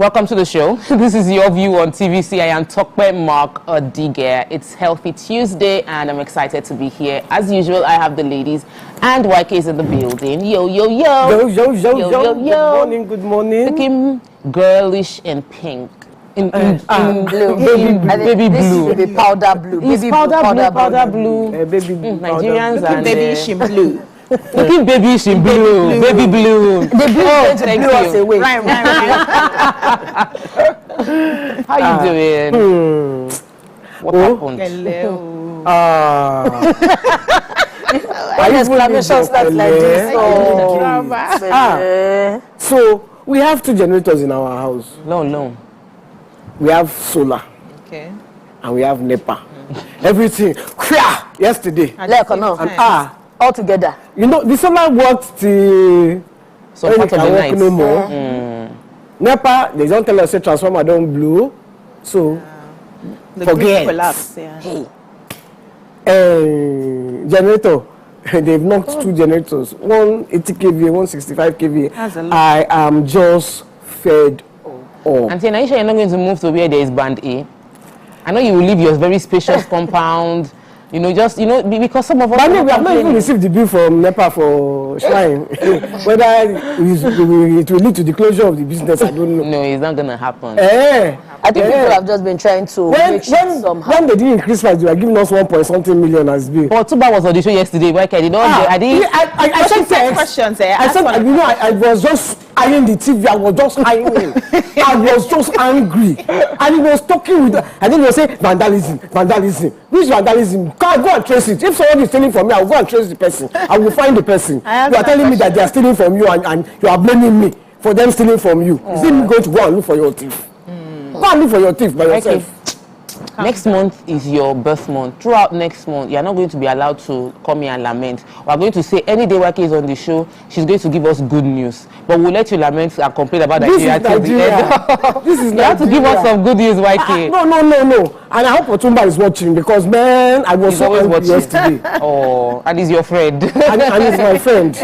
Welcome to the show. This is Your View on TVC. I am Tokwe Mark Odiger. It's Healthy Tuesday and I'm excited to be here. As usual, I have the ladies and YK is in the building. Yo, yo, yo. Yo, yo, yo, yo, yo. Good morning, good morning. Looking girlish in pink. In blue. Baby blue. Baby powder blue. It's powder blue. Baby Nigerians and babyish in blue. Looking babyish in blue. Baby blue. The blue is thank blew us you. away. Right. How you doing? What happened? Hello. When exclamation starts like this. So, we have 2 generators in our house. No. We have solar. Okay. And we have NEPA. Everything. Yesterday. All together. You know, the solar worked till... So part of the night. No more. NEPA, they don't tell us the transformer don't blow. So, The forget. grid collapse. Yeah. Hey. Generator. They've knocked 2 generators. One 80 kVA, one 65 kVA. That's a lot. I am just fed up. Auntie, are you sure you're not going to move to where there is band A? I know you will leave your very spacious compound. You know, because some of us... But we have not even received the bill from NEPA for shrine. Whether it will lead to the closure of the business, I don't know. No, it's not going to happen. I think people have just been trying to make sure somehow. When they didn't increase price, they were giving us 1.something million as bill. But Tuba was on the show yesterday. Why can't I sent text. Questions. I was just eyeing the TV. I was just eyeing him. I was just angry. And he was talking with... And then he was saying, vandalism. Which vandalism? Go and trace it. If someone is stealing from me, I will go and trace the person. I will find the person. You are telling me that they are stealing from you and you are blaming me for them stealing from you. Is it me going to go and look for your thief? Go and look for your thief by yourself. Next month is your birth month. Throughout next month, you're not going to be allowed to come here and lament. We're going to say any day YK is on the show, she's going to give us good news. But we'll let you lament and complain about Nigeria till the end. This is You have to give us some good news, YK. No. And I hope Otumba is watching because, man, I was so angry yesterday. Oh, and he's your friend. and he's my friend.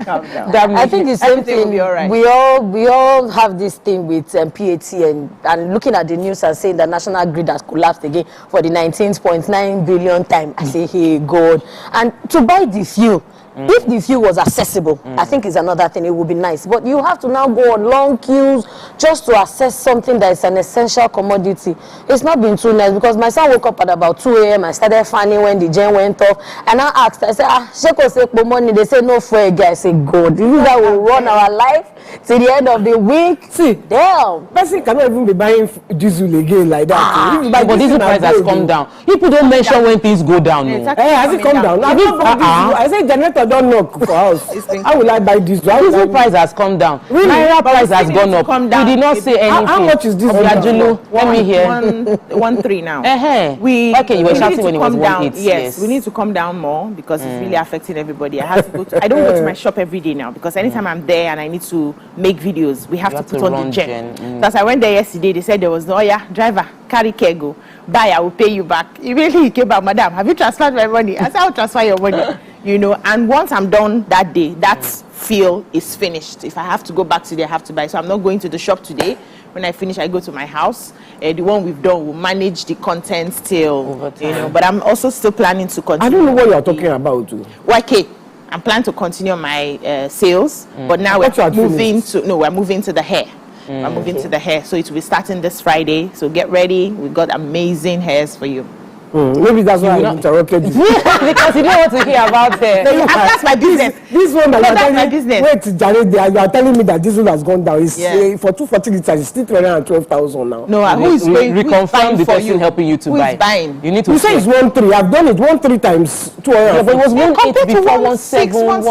Calm down. I think the same thing. Will be all right. We all have this thing with PAT and looking at the news and saying that national grid has collapsed again for the 19.9 billion time. I say, hey God, and to buy the fuel. If the fuel was accessible, I think it's another thing. It would be nice. But you have to now go on long queues just to access something that is an essential commodity. It's not been too nice because my son woke up at about 2 a.m. I started fanning when the gen went off. And I asked, I said, Sheko say money. They say no fuel again. I said, God, this is how we run our life till the end of the week. See, damn. Person cannot even be buying diesel again like that. But diesel price has come down. People don't mention when things go down. Has it come down? I say generator don't knock for us. How will I buy this? Diesel price has come down. Really? Naira price has gone up. Come We down. did not say anything. How much is this? Let me hear. 1.3 now. Okay, you were shouting when it was 1.8. Yes, we need to come down more because it's really affecting everybody. I don't go to my shop every day now because anytime I'm there and I need to make videos, we have to put on the gen. Because I went there yesterday, they said there was no, driver, carry kego, buy, I will pay you back. Immediately he came back, madam, have you transferred my money? I said, I'll transfer your money. And once I'm done that day, that feel is finished. If I have to go back today, I have to buy. So I'm not going to the shop today. When I finish, I go to my house. The one we've done will manage the content till, but I'm also still planning to continue. I don't know what you're talking about. YK, I'm planning to continue my sales, but now we're moving to the hair. We're moving to the hair, so it will be starting this Friday. So get ready. We've got amazing hairs for you. Maybe that's why I interrupted you. Because you don't want to hear about it. That's my business. This one that that's my business. Wait, Jared, you are telling me that this one has gone down. It's for 240 liters, it's still 212,000 now. No, who is going? Reconfirm the person helping you to buy. Who is buying? You need to. You say it's 1.3. I've done it 1.3 times 200. But it was 1.8 before 1.7,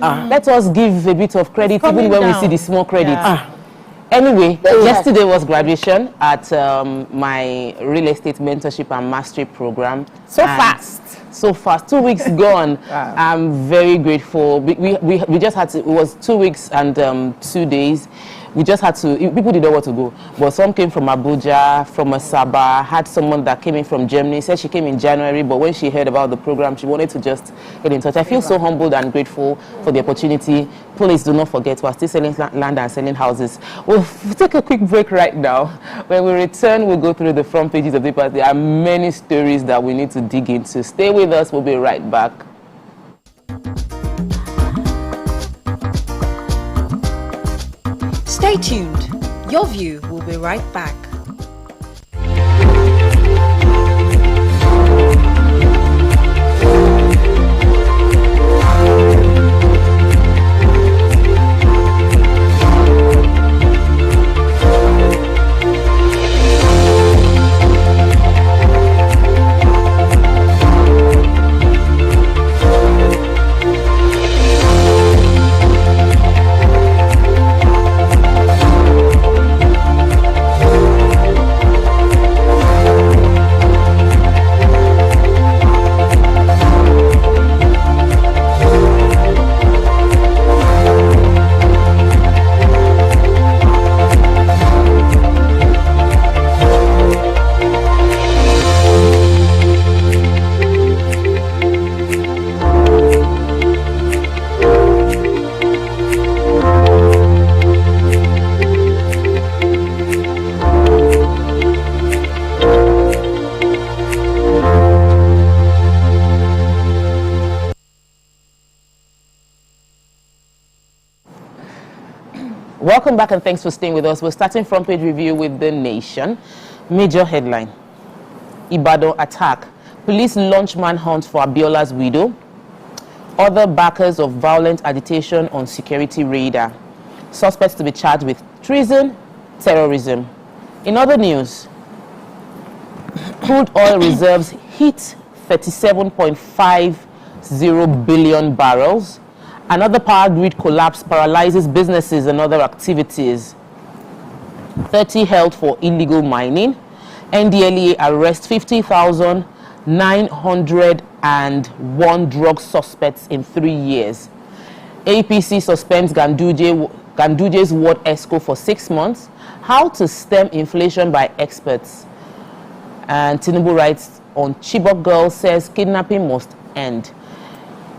1.5. Let us give a bit of credit even when we see the small credit. Anyway, yesterday was graduation at my real estate mentorship and mastery program. So fast. 2 weeks gone. I'm very grateful. We just had to, it was 2 weeks and 2 days. we just had to, people didn't know where to go, but some came from Abuja, from Asaba, had someone that came in from Germany, said she came in January, but when she heard about the program, she wanted to just get in touch. I feel so humbled and grateful for the opportunity. Please do not forget, we're still selling land and selling houses. We'll take a quick break right now. When we return, we'll go through the front pages of the paper. There are many stories that we need to dig into. Stay with us, we'll be right back. Stay tuned. Your View will be right back. Welcome back and thanks for staying with us. We're starting front page review with The Nation. Major headline: Ibadan attack. Police launch manhunt for Abiola's widow. Other backers of violent agitation on security radar. Suspects to be charged with treason, terrorism. In other news, crude oil reserves hit 37.50 billion barrels. Another power grid collapse paralyzes businesses and other activities. 30 held for illegal mining. NDLEA arrests 50,901 drug suspects in 3 years. APC suspends Ganduje's ward ESCO for 6 months. How to stem inflation by experts. And Tinubu writes on Chibok girl says kidnapping must end.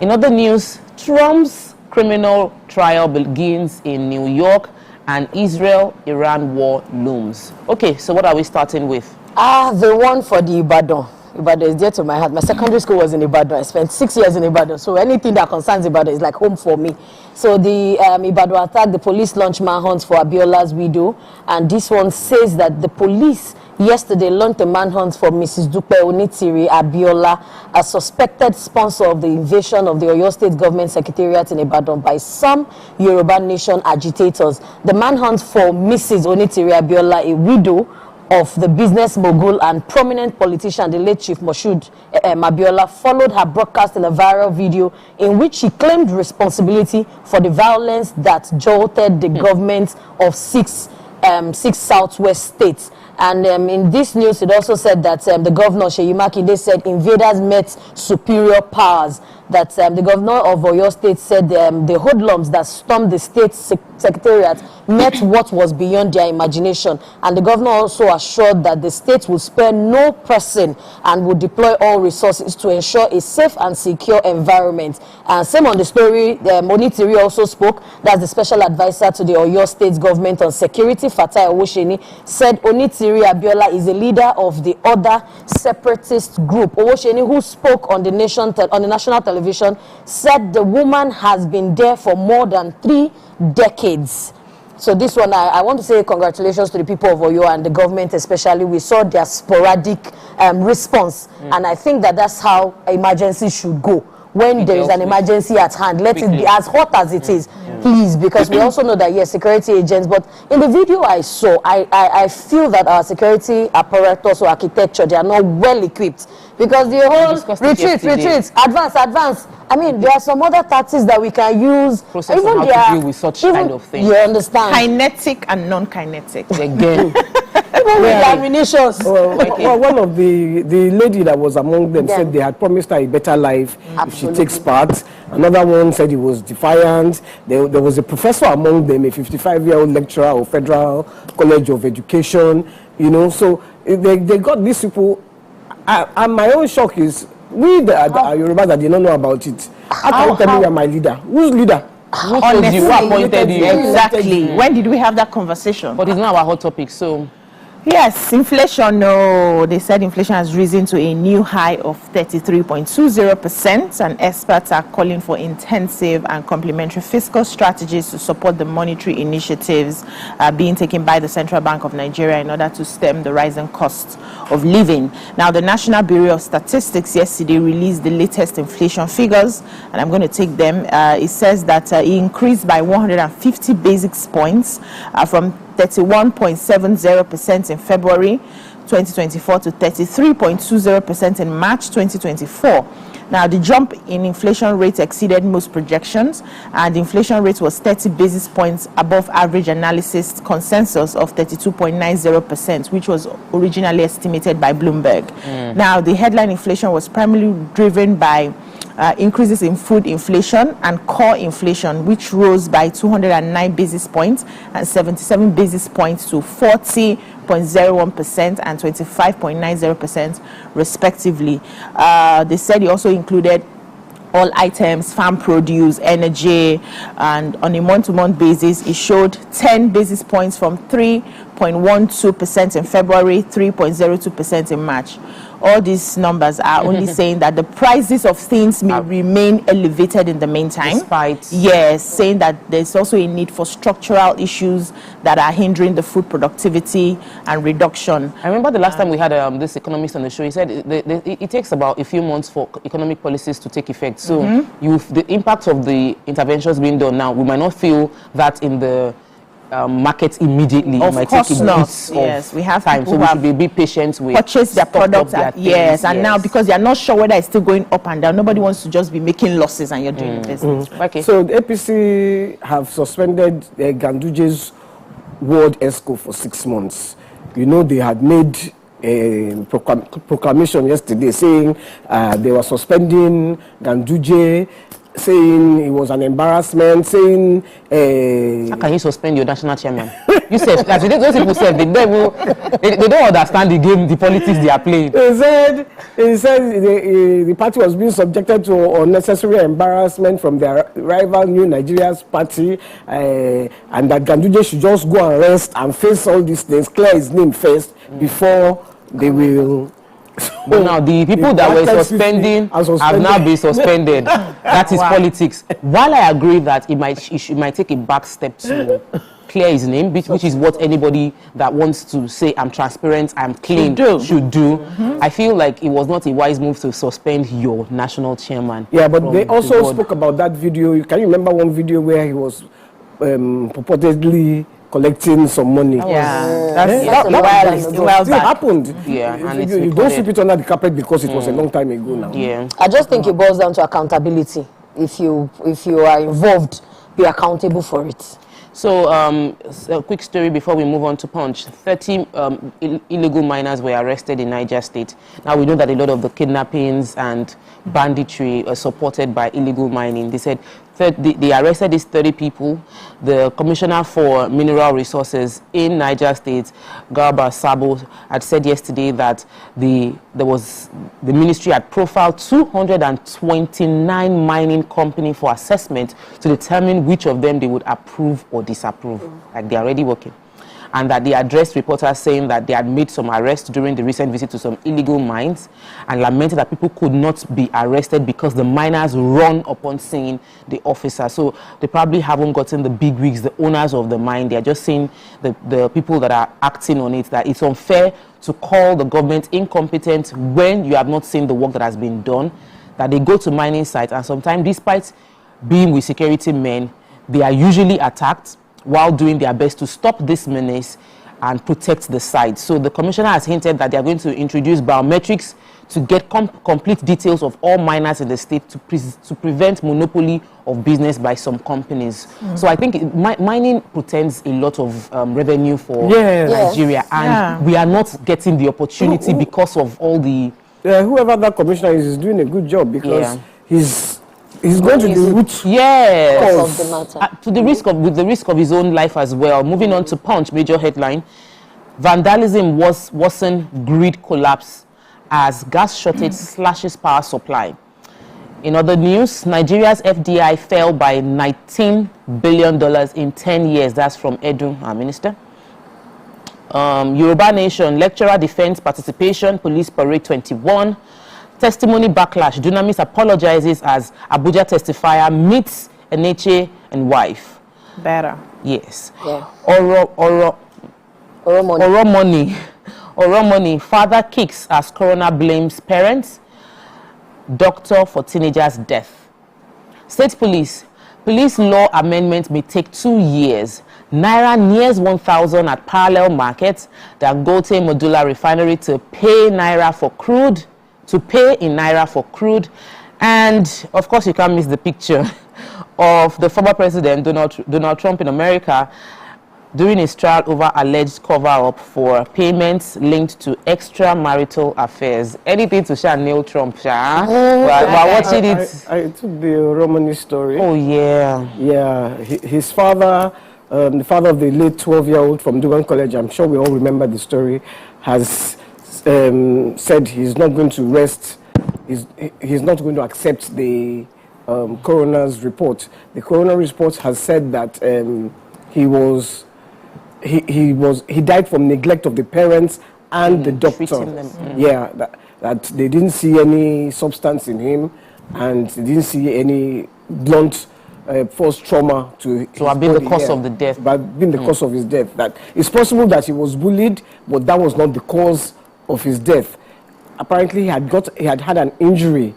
In other news, Trump's criminal trial begins in New York and Israel-Iran war looms. Okay, so what are we starting with? The one for the Ibadan. Ibadan is dear to my heart. My secondary school was in Ibadan. I spent 6 years in Ibadan. So anything that concerns Ibadan is like home for me. So the Ibadan attack, the police launched manhunt for Abiola's widow. And this one says that the police yesterday launched a manhunt for Mrs. Dupe Onitiri Abiola, a suspected sponsor of the invasion of the Oyo State Government Secretariat in Ibadan by some Yoruba Nation agitators. The manhunt for Mrs. Onitiri Abiola, a widow of the business mogul and prominent politician, the late Chief Moshood Abiola, followed her broadcast in a viral video in which she claimed responsibility for the violence that jolted the government of six southwest states. And in this news, it also said that the governor, Seyi Makinde, said invaders met superior powers. That the governor of Oyo State said the hoodlums that stormed the state secretariat met what was beyond their imagination. And the governor also assured that the state will spare no person and will deploy all resources to ensure a safe and secure environment. And same on the story, Onitiri also spoke. That's the special advisor to the Oyo State government on security, Fatai Owosheni, said Onitiri Abiola is a leader of the other separatist group. Owosheni, who spoke on the national television, said the woman has been there for more than 3 decades. So this one, I want to say congratulations to the people of Oyo and the government especially. We saw their sporadic response, and I think that that's how emergency should go. When there is an emergency at hand, let it be as hot as it is, please, because we also know that, yes, security agents, but in the video I saw, I feel that our security apparatus or architecture, they are not well equipped, because the whole retreat, advance. I mean, there are some other tactics that we can use. Process even on how to deal with such kind of thing. You understand? Kinetic and non-kinetic. Again. Even with ammunitions. Well, one of the lady that was among them said they had promised her a better life if she takes part. Another one said he was defiant. There was a professor among them, a 55-year-old lecturer of Federal College of Education. You know, so they got these people. And my own shock is, we the Yorubas that did not know about it. How can you tell me you are my leader? Who's leader? Honestly, who appointed you? Exactly. When did we have that conversation? But it's not our hot topic, so... Yes, inflation, no. They said inflation has risen to a new high of 33.20%, and experts are calling for intensive and complementary fiscal strategies to support the monetary initiatives being taken by the Central Bank of Nigeria in order to stem the rising cost of living. Now, the National Bureau of Statistics yesterday released the latest inflation figures, and I'm going to take them. It says that it increased by 150 basis points from 31.70% in February 2024 to 33.20% in March 2024. Now, the jump in inflation rate exceeded most projections, and the inflation rate was 30 basis points above average analysis consensus of 32.90%, which was originally estimated by Bloomberg. Now, the headline inflation was primarily driven by increases in food inflation and core inflation, which rose by 209 basis points and 77 basis points to 40.01% and 25.90% respectively. They said it also included all items, farm produce, energy, and on a month-to-month basis, it showed 10 basis points from 3.12% in February, 3.02% in March. All these numbers are only saying that the prices of things may remain elevated in the meantime. Despite. Yes, saying that there's also a need for structural issues that are hindering the food productivity and reduction. I remember the last time we had this economist on the show. He said it takes about a few months for economic policies to take effect. So the impact of the interventions being done now, we might not feel that in the market immediately. Of course not. Yes, we have time, so we should be a bit patient with purchase their products. And now because they are not sure whether it's still going up and down, nobody wants to just be making losses and you're doing business. Okay. So the APC have suspended Ganduje's World Exco for 6 months. You know, they had made a proclamation yesterday saying they were suspending Ganduje, saying it was an embarrassment, saying... How can you suspend your national chairman? You said, as those people said, they don't understand the game, the politics they are playing. He said the party was being subjected to unnecessary embarrassment from their rival New Nigeria's party, and that Ganduje should just go and rest and face all these things, clear his name first, before they will... But now the people that were suspending have now been suspended. That is politics. While I agree that it might take a back step to clear his name, which is what anybody that wants to say I'm transparent, I'm clean should do. I feel like it was not a wise move to suspend your national chairman. Yeah, but they also spoke about that video. Can you remember one video where he was purportedly collecting some money? That happened. Yeah, and you don't sweep it under the carpet because it was a long time ago now. Yeah, I just think it boils down to accountability. If you are involved, be accountable for it. So, a quick story before we move on to Punch. 30 illegal miners were arrested in Niger State. Now, we know that a lot of the kidnappings and banditry are supported by illegal mining. They said they arrested these 30 people. The Commissioner for Mineral Resources in Niger State, Garba Sabo, had said yesterday that the ministry had profiled 229 mining companies for assessment to determine which of them they would approve or disapprove. Like they're already working. And that they addressed reporters saying that they had made some arrests during the recent visit to some illegal mines and lamented that people could not be arrested because the miners run upon seeing the officer. So they probably haven't gotten the big wigs, the owners of the mine. They are just saying the people that are acting on it, that it's unfair to call the government incompetent when you have not seen the work that has been done, that they go to mining sites and sometimes, despite being with security men, they are usually attacked while doing their best to stop this menace and protect the site. So the commissioner has hinted that they are going to introduce biometrics to get complete details of all miners in the state to prevent monopoly of business by some companies. So I think mining pretends a lot of revenue for Nigeria, and we are not getting the opportunity because of all the... whoever that commissioner is doing a good job because he's he's going to the root. Yes. Of the matter. To the risk of, with the risk of his own life as well. Moving on to Punch, major headline. Vandalism worsen grid collapse as gas shortage slashes power supply. In other news, Nigeria's FDI fell by $19 billion in 10 years. That's from Edu, our minister. Yoruba Nation, lecturer defense participation, police parade 21. Testimony backlash, Dunamis apologizes as Abuja testifier meets Eneche and wife. Better. Yes. Yeah. Oromoni, father kicks as coroner blames parents. Doctor for teenager's death. State police law amendment may take 2 years. Naira nears 1,000 at parallel markets. Dangote Modular Refinery to pay Naira for crude. And of course, you can't miss the picture of the former president Donald Trump in America during his trial over alleged cover-up for payments linked to extramarital affairs. Anything to share nail Trump, we're watching it. I took the Oromoni story. Oh, yeah. Yeah, his father, the father of the late 12-year-old from Dugan College, I'm sure we all remember the story, has said he's not going to rest, he's not going to accept the coroner's report. The coroner report has said that he died from neglect of the parents and the doctor. Yeah, that they didn't see any substance in him, and they didn't see any blunt force trauma to have been the cause of the death. But been the cause of his death. That it's possible that he was bullied, but that was not the cause of his death. Apparently, he had had an injury.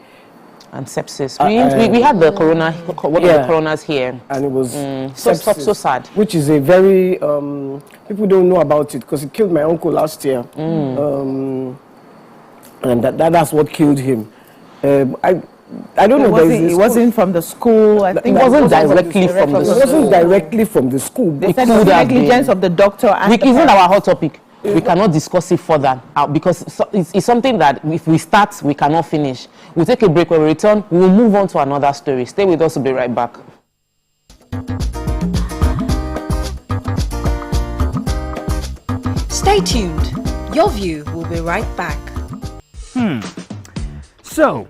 And sepsis. We had the corona, one of the coroners here. And it was so sad. Which is a very, people don't know about it because it killed my uncle last year. And that's what killed him. I don't know. It wasn't from the school. I think it wasn't directly from the school. It wasn't directly from the school. They said it was negligence of the doctor. And it isn't our hot topic. We cannot discuss it further because it's something that if we start, we cannot finish. We'll take a break. When we return, we'll move on to another story. Stay with us. We'll be right back. Stay tuned. Your View will be right back. So,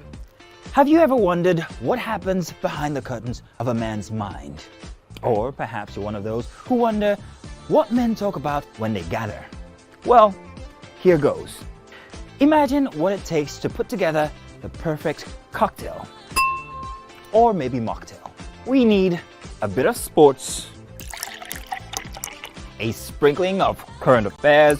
have you ever wondered what happens behind the curtains of a man's mind? Or perhaps you're one of those who wonder what men talk about when they gather. Well, here goes. Imagine what it takes to put together the perfect cocktail. Or maybe mocktail. We need a bit of sports, a sprinkling of current affairs,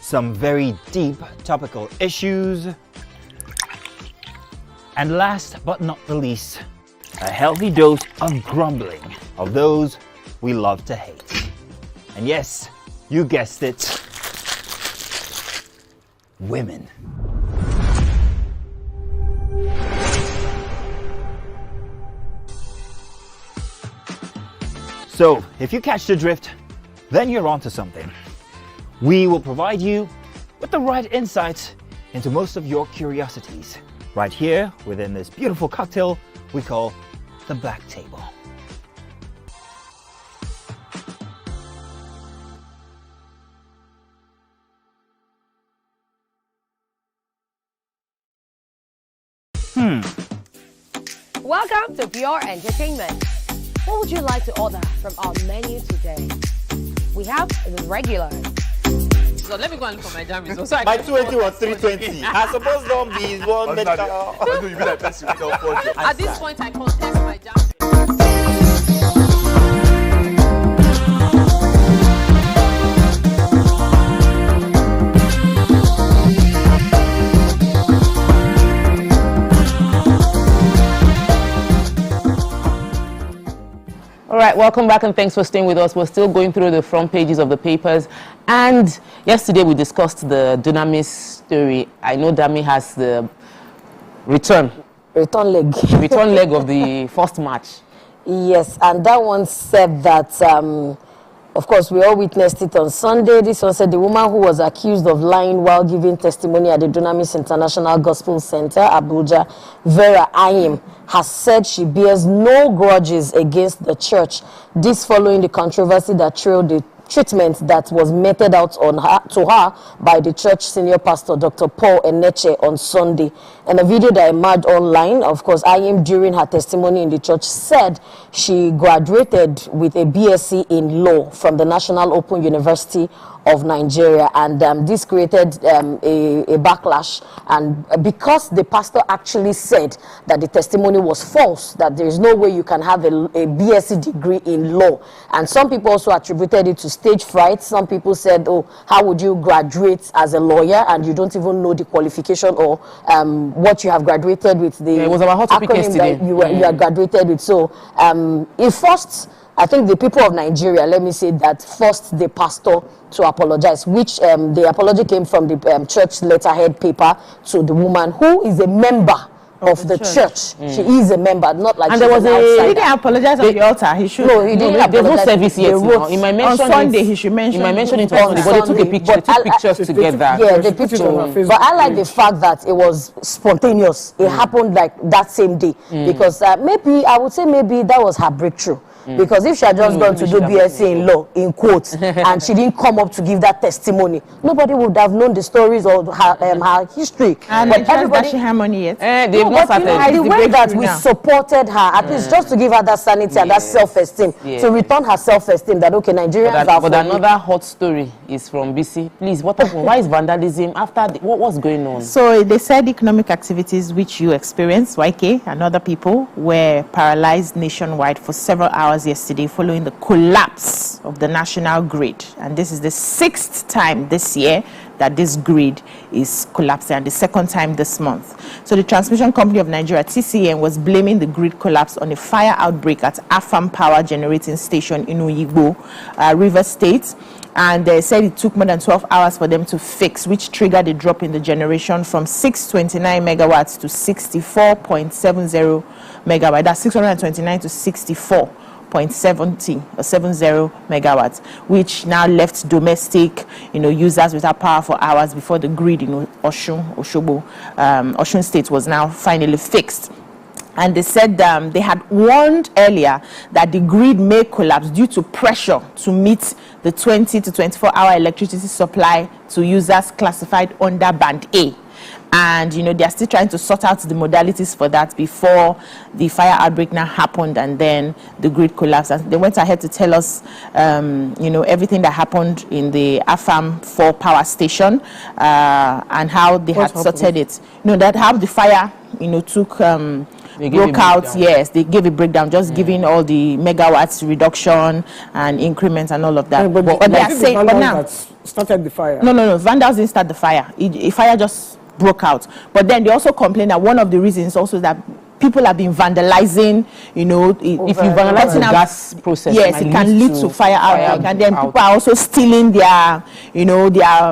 some very deep topical issues, and last but not the least, a healthy dose of grumbling of those we love to hate. And yes, you guessed it, women. So, if you catch the drift, then you're onto something. We will provide you with the right insights into most of your curiosities, right here within this beautiful cocktail we call the Black Table. Welcome to Pure Entertainment. What would you like to order from our menu today? We have the regular. So let me go and look for my jam results. So my 280 was 320. I suppose don't be one medical. You be like person with no budget. At this point, I contest my jam. All right, welcome back and thanks for staying with us. We're still going through the front pages of the papers. And yesterday we discussed the Dunamis story. I know Dami has the return leg of the first match. Yes, and that one said that Of course, we all witnessed it on Sunday. This one said the woman who was accused of lying while giving testimony at the Dunamis International Gospel Center, Abuja, Vera Ayim, has said she bears no grudges against the church. This following the controversy that trailed the treatment that was meted out on her to her by the church senior pastor Dr. Paul Eneche on Sunday. And a video that emerged online, of course, Ayim during her testimony in the church said she graduated with a BSc in law from the National Open University of Nigeria, and this created a backlash, and because the pastor actually said that the testimony was false, that there is no way you can have a BSc degree in law, and some people also attributed it to stage fright. Some people said, oh, how would you graduate as a lawyer and you don't even know the qualification or what you have graduated with, the it was our hot topic yesterday. That you are graduated with. So it first, I think the people of Nigeria, let me say that, forced the pastor to apologize, which the apology came from the church letterhead paper to the woman who is a member of the church. She is a member, not like and she's there was an a outsider. he didn't apologize on the altar. He should. No, he didn't. There's no apologize. service yet. They wrote He might mention on Sunday. He should mention. He might mention it on on Sunday, but they took a Sunday. picture. They took pictures together. Yeah, the picture. But I like the fact that it was spontaneous. It happened like that same day, because maybe I would say maybe that was her breakthrough. Because if she had just gone to do BSc in law, in quotes, and she didn't come up to give that testimony, nobody would have known the stories or her history. And but everybody, she had money yet. They've not started. the way that we supported her, at least just to give her that sanity and that self-esteem, to return her self-esteem that, okay, Nigerians are. But another hot story is from BC. Please, what happened? Why is vandalism after what's going on? So they said economic activities which you experienced, YK and other people, were paralyzed nationwide for several hours yesterday following the collapse of the national grid. And this is the 6th time this year that this grid is collapsing, and the 2nd time this month. So the Transmission Company of Nigeria, TCN, was blaming the grid collapse on a fire outbreak at Afam Power Generating Station in Oyigbo, River State. And they said it took more than 12 hours for them to fix, which triggered a drop in the generation from 629 megawatts to 64.70 megawatts. That's 629 to 64.70 or 70 megawatts, which now left domestic, users without power for hours before the grid in Osun State was now finally fixed. And they said they had warned earlier that the grid may collapse due to pressure to meet the 20 to 24-hour electricity supply to users classified under Band A. And, they are still trying to sort out the modalities for that before the fire outbreak now happened and then the grid collapsed. And they went ahead to tell us, everything that happened in the Afam 4 power station and how they had sorted it. That how the fire, took... broke out, yes, they gave a breakdown, just giving all the megawatts reduction and increments and all of that. But they are saying, but now started the fire. No, vandals didn't start the fire. A fire just broke out. But then they also complained that one of the reasons also that people have been vandalizing, if you vandalize the gas process, yes, it can lead to fire outbreak, and then people are also stealing their,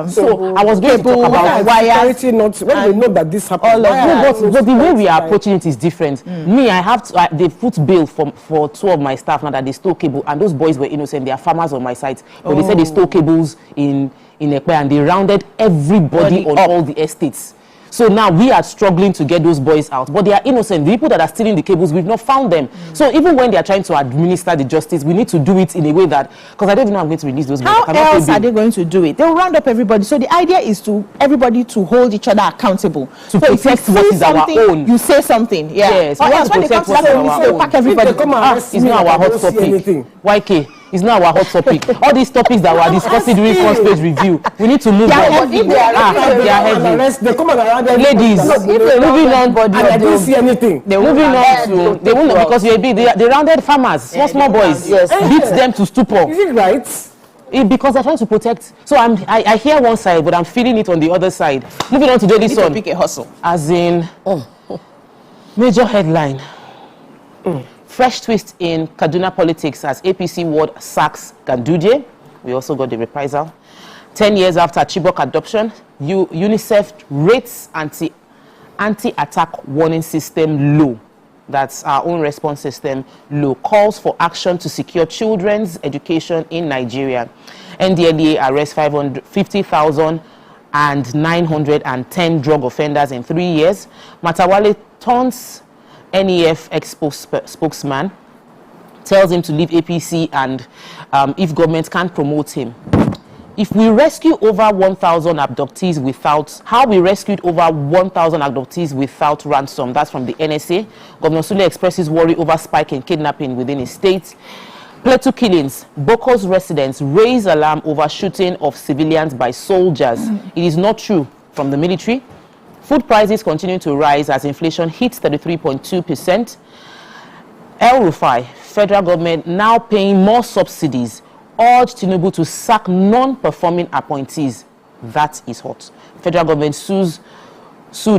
So I was going to talk about wires. When they know that this happened, but the way we are approaching it is different. Me, I have to. They put bail for 2 of my staff now that they stole cable, and those boys were innocent. They are farmers on my site, but they said they stole cables in Ekpe, and they rounded everybody on all the estates. So now we are struggling to get those boys out, but they are innocent. The people that are stealing the cables, we've not found them. So even when they are trying to administer the justice, we need to do it in a way that, because I don't even know I'm going to release those boys. How else are they going to do it? They'll round up everybody. So the idea is to everybody to hold each other accountable. To protect what is our own. You say something, Yes. Or else when they come to that, they'll pack everybody. It's not our hot topic. YK. It's not our hot topic. All these topics that we're discussing during first page review, we need to move on. They are heavy. They come around. Ladies, moving on. And I didn't see anything. They're moving on to. They won't, because they rounded farmers, small boys. Yes, beat them to stupor. Is it right? Because they're trying to protect. So I hear one side, but I'm feeling it on the other side. Moving on to Daily Sun. Pick a hustle. As in, major headline. Fresh twist in Kaduna politics as APC ward sacks Ganduje. We also got the reprisal. 10 years after Chibok adoption, UNICEF rates anti-attack warning system low. that's our own response system low, calls for action to secure children's education in Nigeria. NDLEA arrests 550,910 drug offenders in 3 years. Matawale turns NEF spokesman, tells him to leave APC, and if government can't promote him. If we rescue over 1,000 abductees without, how we rescued over 1,000 abductees without ransom, that's from the NSA. Governor Sule expresses worry over spike in kidnapping within his state. Plateau killings, Boko's residents raise alarm over shooting of civilians by soldiers. It is not true from the military. Food prices continue to rise as inflation hits 33.2%. El Rufai, federal government now paying more subsidies, urged Tinubu to sack non-performing appointees. That is hot. Federal government sued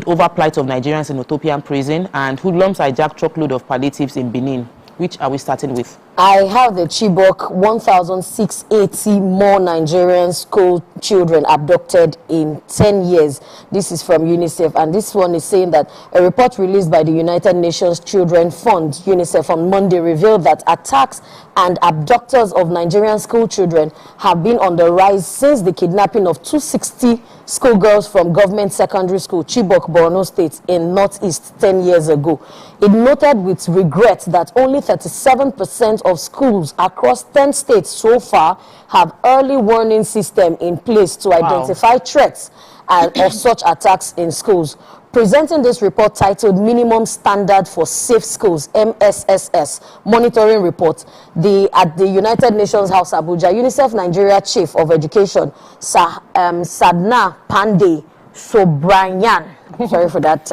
over plight of Nigerians in Ethiopian prison, and hoodlums hijacked truckload of palliatives in Benin. Which are we starting with? I have the Chibok 1,680 more Nigerian school children abducted in 10 years. This is from UNICEF, and this one is saying that a report released by the United Nations Children Fund, UNICEF, on Monday revealed that attacks and abductors of Nigerian school children have been on the rise since the kidnapping of 260 schoolgirls from government secondary school, Chibok, Borno State, in Northeast 10 years ago. It noted with regret that only 37% of schools across 10 states so far have early warning system in place to identify threats of such attacks in schools. Presenting this report titled Minimum Standard for Safe Schools, MSSS, monitoring report, at the United Nations House, Abuja, UNICEF Nigeria Chief of Education, Sadna Pandey Sobranyan, sorry for that,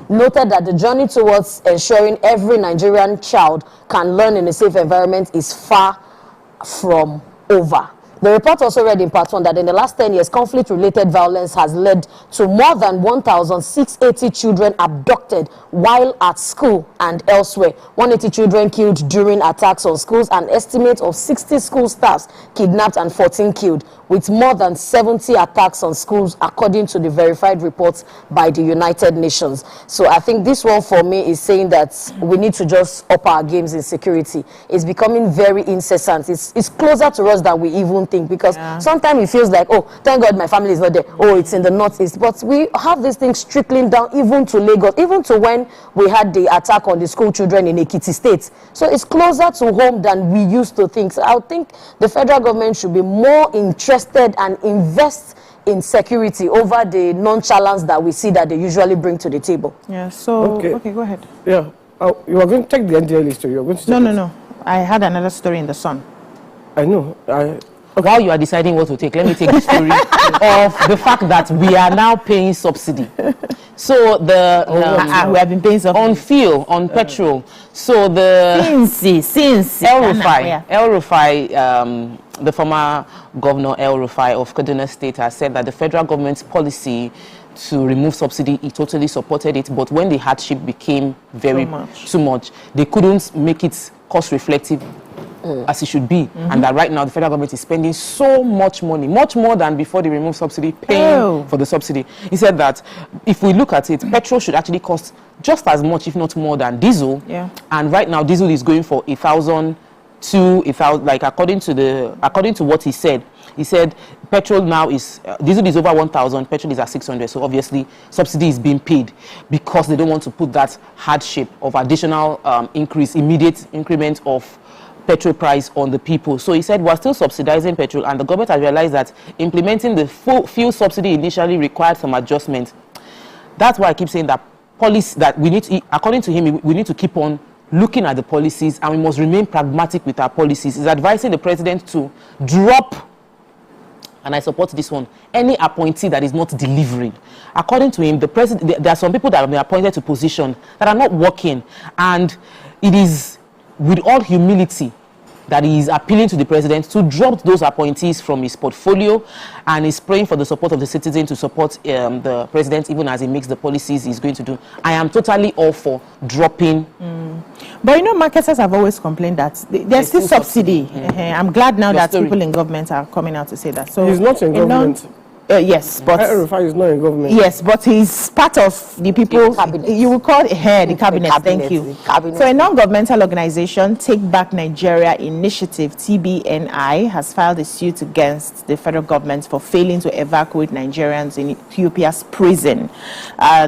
noted that the journey towards ensuring every Nigerian child can learn in a safe environment is far from over. The report also read in part 1 that in the last 10 years, conflict-related violence has led to more than 1,680 children abducted while at school and elsewhere. 180 children killed during attacks on schools, an estimate of 60 school staffs kidnapped and 14 killed, with more than 70 attacks on schools, according to the verified reports by the United Nations. So I think this one for me is saying that we need to just up our games in security. It's becoming very incessant. It's closer to us than we even think, because sometimes it feels like, oh, thank God my family is not there. Oh, it's in the Northeast. But we have these things trickling down even to Lagos, even to when we had the attack on the school children in Ekiti State. So it's closer to home than we used to think. So I would think the federal government should be more interested and invest in security over the nonchalance that we see that they usually bring to the table. Yeah, so, okay go ahead. Yeah, you are going to take the NDL story. You are going to No. I had another story in the Sun. I know. While you are deciding what to take, let me take the story of the fact that we are now paying subsidy. So we have been paying subsidy on fuel, on petrol. So the since El Rufai, the former governor El Rufai of Kaduna State, has said that the federal government's policy to remove subsidy, he totally supported it, but when the hardship became too much, they couldn't make it cost reflective as it should be, and that right now the federal government is spending so much money, much more than before they removed subsidy, paying for the subsidy. He said that if we look at it, petrol should actually cost just as much, if not more, than diesel. And right now diesel is going for 1,000 to 1,000, like according to what he said. He said petrol now is diesel is over 1,000, petrol is at 600. So obviously subsidy is being paid because they don't want to put that hardship of additional immediate increment of petrol price on the people. So he said we're still subsidizing petrol, and the government has realized that implementing the fuel subsidy initially required some adjustment. That's why I keep saying that policy that we need to, according to him, we need to keep on looking at the policies, and we must remain pragmatic with our policies. He's advising the president to drop, and I support this one, any appointee that is not delivering. According to him, the president, there are some people that have been appointed to position that are not working, and it is with all humility that he is appealing to the president to drop those appointees from his portfolio, and is praying for the support of the citizen to support the president even as he makes the policies he's going to do. I am totally all for dropping. But you know, marketers have always complained that there's still subsidy. I'm glad now that people in government are coming out to say that. So he's not in government. Yes, but El-Rufai is not in government. yes, but he's part of the people. cabinet. You will call it the cabinet. Thank you. The cabinet. So, a non-governmental organization, Take Back Nigeria Initiative (TBNI), has filed a suit against the federal government for failing to evacuate Nigerians in Ethiopia's prison.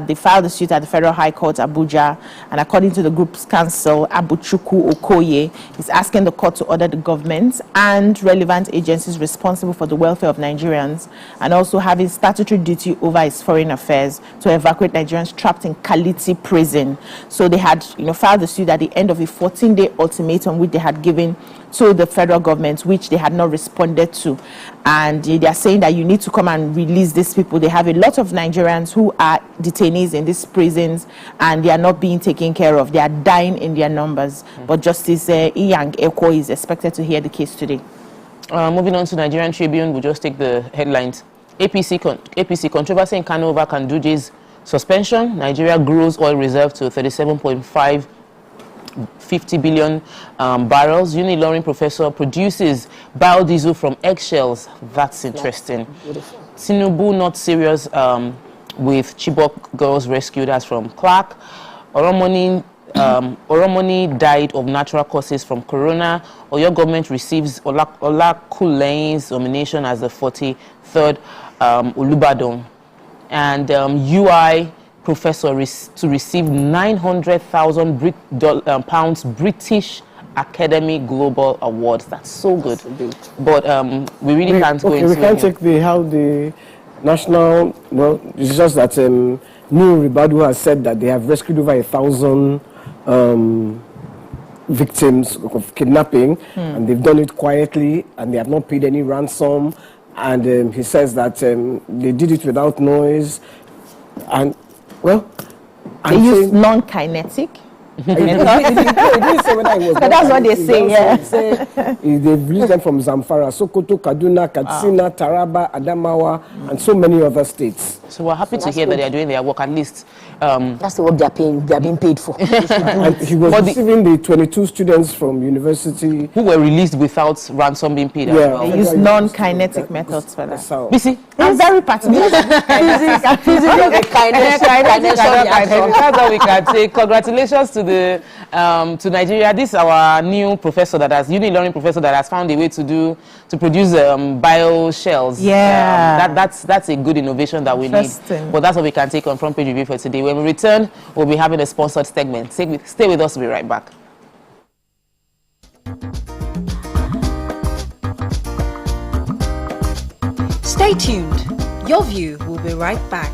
They filed the suit at the Federal High Court, Abuja, and according to the group's counsel, Abuchukwu Okoye, is asking the court to order the government and relevant agencies responsible for the welfare of Nigerians and also having statutory duty over its foreign affairs to evacuate Nigerians trapped in Kaliti prison. So they had, filed the suit at the end of a 14-day ultimatum which they had given to the federal government, which they had not responded to. And they are saying that you need to come and release these people. They have a lot of Nigerians who are detainees in these prisons and they are not being taken care of. They are dying in their numbers. But Justice Iyang Eko is expected to hear the case today. Moving on to Nigerian Tribune, we'll just take the headlines. APC controversy in Kano over Kanduji's suspension. Nigeria grows oil reserve to 37.50 billion barrels. Uni-Loring professor produces biodiesel from eggshells. That's interesting. Tinubu not serious with Chibok girls rescued as from Clark. Oromoni died of natural causes from corona. Oyo government receives Olakulehin's nomination as the 43rd Olubadan. And UI professor to receive £900,000 pounds British Academy Global Awards. That's so good. But we really can't go into it. We can't take how the national, it's just that New Ribadu has said that they have rescued over 1,000 victims of kidnapping, and they've done it quietly, and they have not paid any ransom. And he says that they did it without noise, and they use non-kinetic. That's what they say. Yeah. They've released them from Zamfara, Sokoto, Kaduna, Katsina, Taraba, Adamawa, and so many other states. So we're happy to hear that they are doing their work. At least that's the work they are being paid for. And he was receiving the 22 students from university who were released without ransom being paid. Yeah, they use non-kinetic methods for that. BC, I'm very particular. That's all we can say. Congratulations to to Nigeria. This is our new professor that has Uni-Loring professor that has found a way to produce bio shells. Yeah, that's a good innovation that we need. But that's what we can take on Front Page Review for today. When we return, we'll be having a sponsored segment. Stay with us. We'll be right back. Stay tuned. Your View will be right back.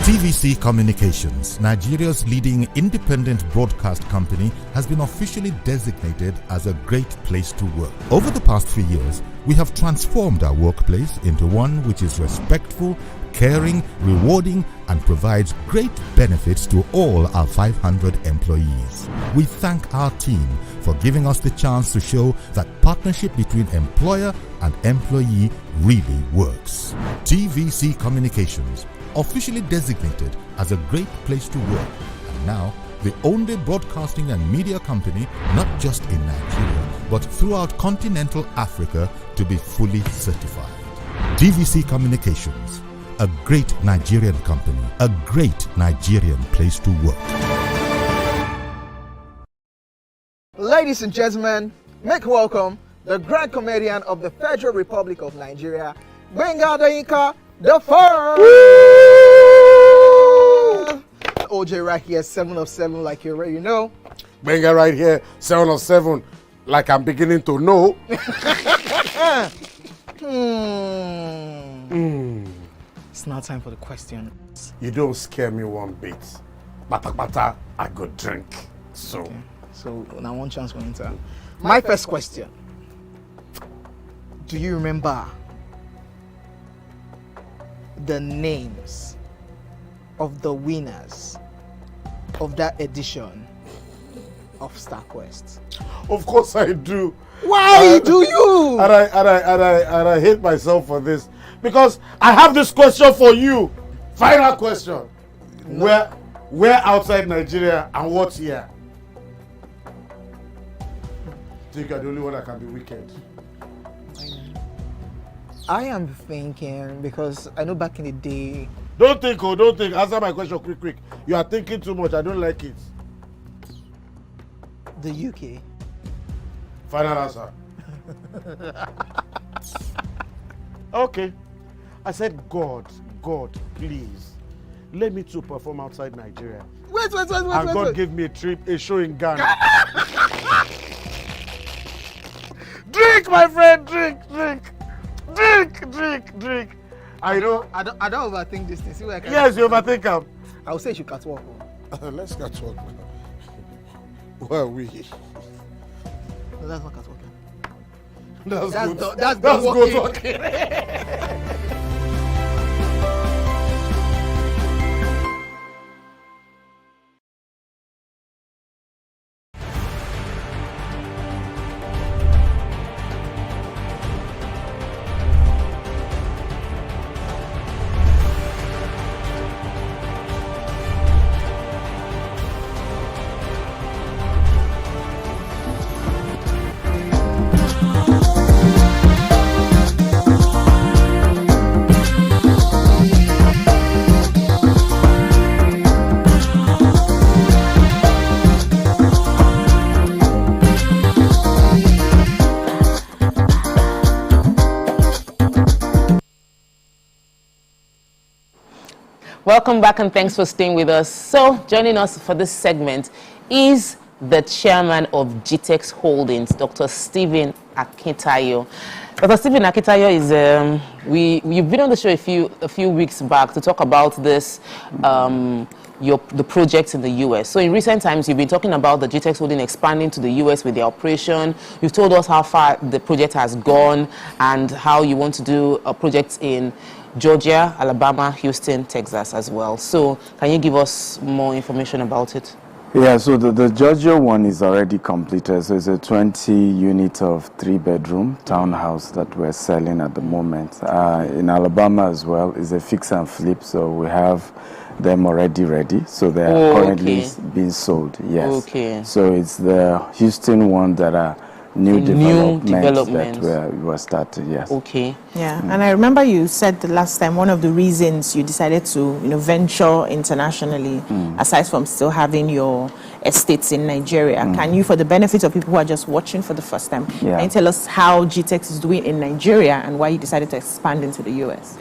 TVC Communications, Nigeria's leading independent broadcast company, has been officially designated as a great place to work. Over the past 3 years, we have transformed our workplace into one which is respectful, caring, rewarding, and provides great benefits to all our 500 employees. We thank our team for giving us the chance to show that partnership between employer and employee really works. TVC Communications, officially designated as a great place to work, and now the only broadcasting and media company not just in Nigeria but throughout continental Africa to be fully certified. TVC Communications, a great Nigerian company, a great Nigerian place to work. Ladies and gentlemen, make welcome the grand comedian of the Federal Republic of Nigeria, Gbenga Adeyinka the first. OJ right here, 7 of 7, like you already know. Gbenga right here, 7 of 7, like I'm beginning to know. It's now time for the questions. You don't scare me one bit. Bata, I go drink. So. Okay. So now one chance for enter. My first question. Do you remember the names of the winners of that edition of StarQuest? Of course I do. Why do you? And I hate myself for this, because I have this question for you. Final question. No. Where outside Nigeria and what year? I think you're the only one that can be wicked. I am thinking, because I know back in the day. Don't think. Answer my question quick. You are thinking too much. I don't like it. The UK. Final answer. Okay. I said, God, please, let me to perform outside Nigeria. Wait. And God gave me a show in Ghana. Drink, my friend, drink. I don't overthink this thing. See where I can. Yes, you overthink them. I would say you should catwalk. Let's catwalk. Where are we? No, that's not catwalking. That's good talking. Welcome back and thanks for staying with us. So, joining us for this segment is the chairman of GTEX Holdings, Dr. Stephen Akintayo. Dr. Stephen Akintayo is, you've been on the show a few weeks back to talk about this, the projects in the US. So in recent times, you've been talking about the GTEX Holding expanding to the US with the operation. You've told us how far the project has gone and how you want to do projects in Georgia, Alabama, Houston, Texas as well. So can you give us more information about it? Yeah, so the Georgia one is already completed. So it's a 20 unit of 3-bedroom townhouse that we're selling at the moment. In Alabama as well is a fix and flip. So we have them already ready. So they are currently being sold. Yes. Okay. So it's the Houston one that are new developments that were started. Yes. Okay. Yeah, and I remember you said the last time one of the reasons you decided to venture internationally, aside from still having your estates in Nigeria, can you, for the benefit of people who are just watching for the first time, can you tell us how GTEX is doing in Nigeria and why you decided to expand into the US?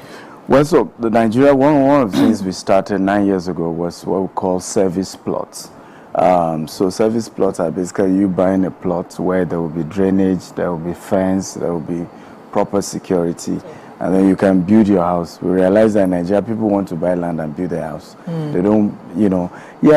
Well, so the Nigeria one of the things we started 9 years ago was what we call service plots. So service plots are basically you buying a plot where there will be drainage, there will be fence, there will be proper security, and then you can build your house. We realize that in Nigeria people want to buy land and build their house. They don't,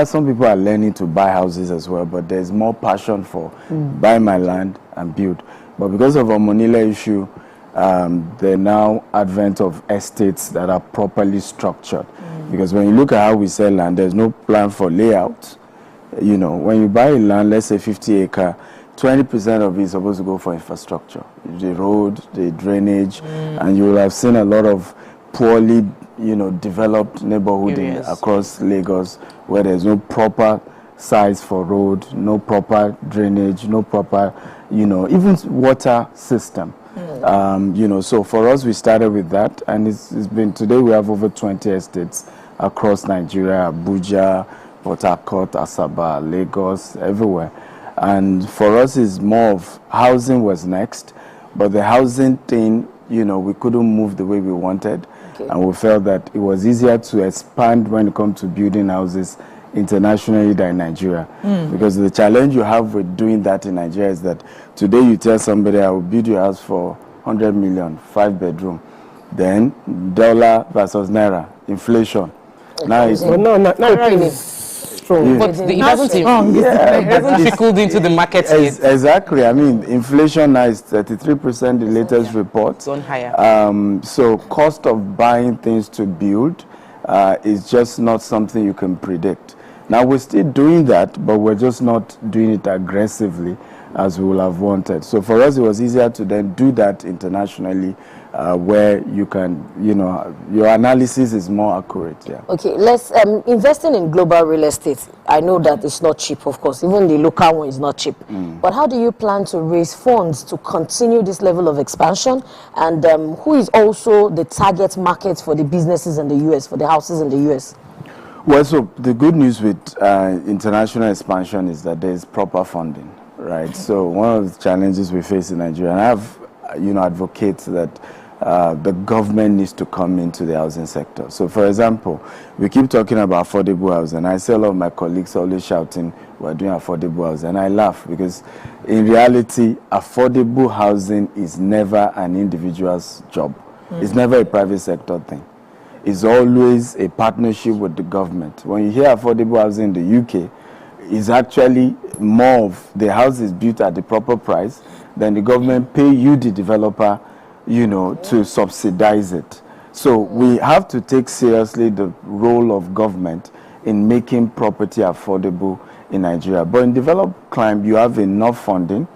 some people are learning to buy houses as well, but there's more passion for buy my land and build. But because of our Monila issue, the now advent of estates that are properly structured. Because when you look at how we sell land, there's no plan for layout. When you buy land, let's say 50 acre, 20% of it is supposed to go for infrastructure, the road, the drainage, and you will have seen a lot of poorly, developed neighborhood across Lagos where there's no proper size for road, no proper drainage, no proper, even water system. So for us, we started with that, and it's been, today we have over 20 estates across Nigeria, Abuja, Port Harcourt, Asaba, Lagos, everywhere. And for us, it's more of housing was next, but the housing thing, we couldn't move the way we wanted. And we felt that it was easier to expand when it comes to building houses internationally than in Nigeria. Because the challenge you have with doing that in Nigeria is that today you tell somebody, I will build your house for 100 million, 5-bedroom. Then dollar versus naira, inflation. Now it's strong. But it hasn't trickled into the market yet. Exactly. I mean, inflation now is 33%, the latest report. It's on higher. So cost of buying things to build is just not something you can predict. Now, we're still doing that, but we're just not doing it aggressively as we would have wanted. So for us, it was easier to then do that internationally, where you can, your analysis is more accurate. Yeah. Okay, let's investing in global real estate. I know that it's not cheap, of course. Even the local one is not cheap. But how do you plan to raise funds to continue this level of expansion? And who is also the target market for the businesses in the US, for the houses in the US? Well, so the good news with international expansion is that there is proper funding, right? So one of the challenges we face in Nigeria, and I have, advocate that the government needs to come into the housing sector. So, for example, we keep talking about affordable housing, and I see a lot of my colleagues always shouting, we're doing affordable housing, and I laugh because in reality, affordable housing is never an individual's job. It's never a private sector thing. It's always a partnership with the government. When you hear affordable housing in the UK, it's actually more of the house is built at the proper price, then the government pay you, the developer, to subsidize it. So we have to take seriously the role of government in making property affordable in Nigeria. But in developed climate, you have enough funding,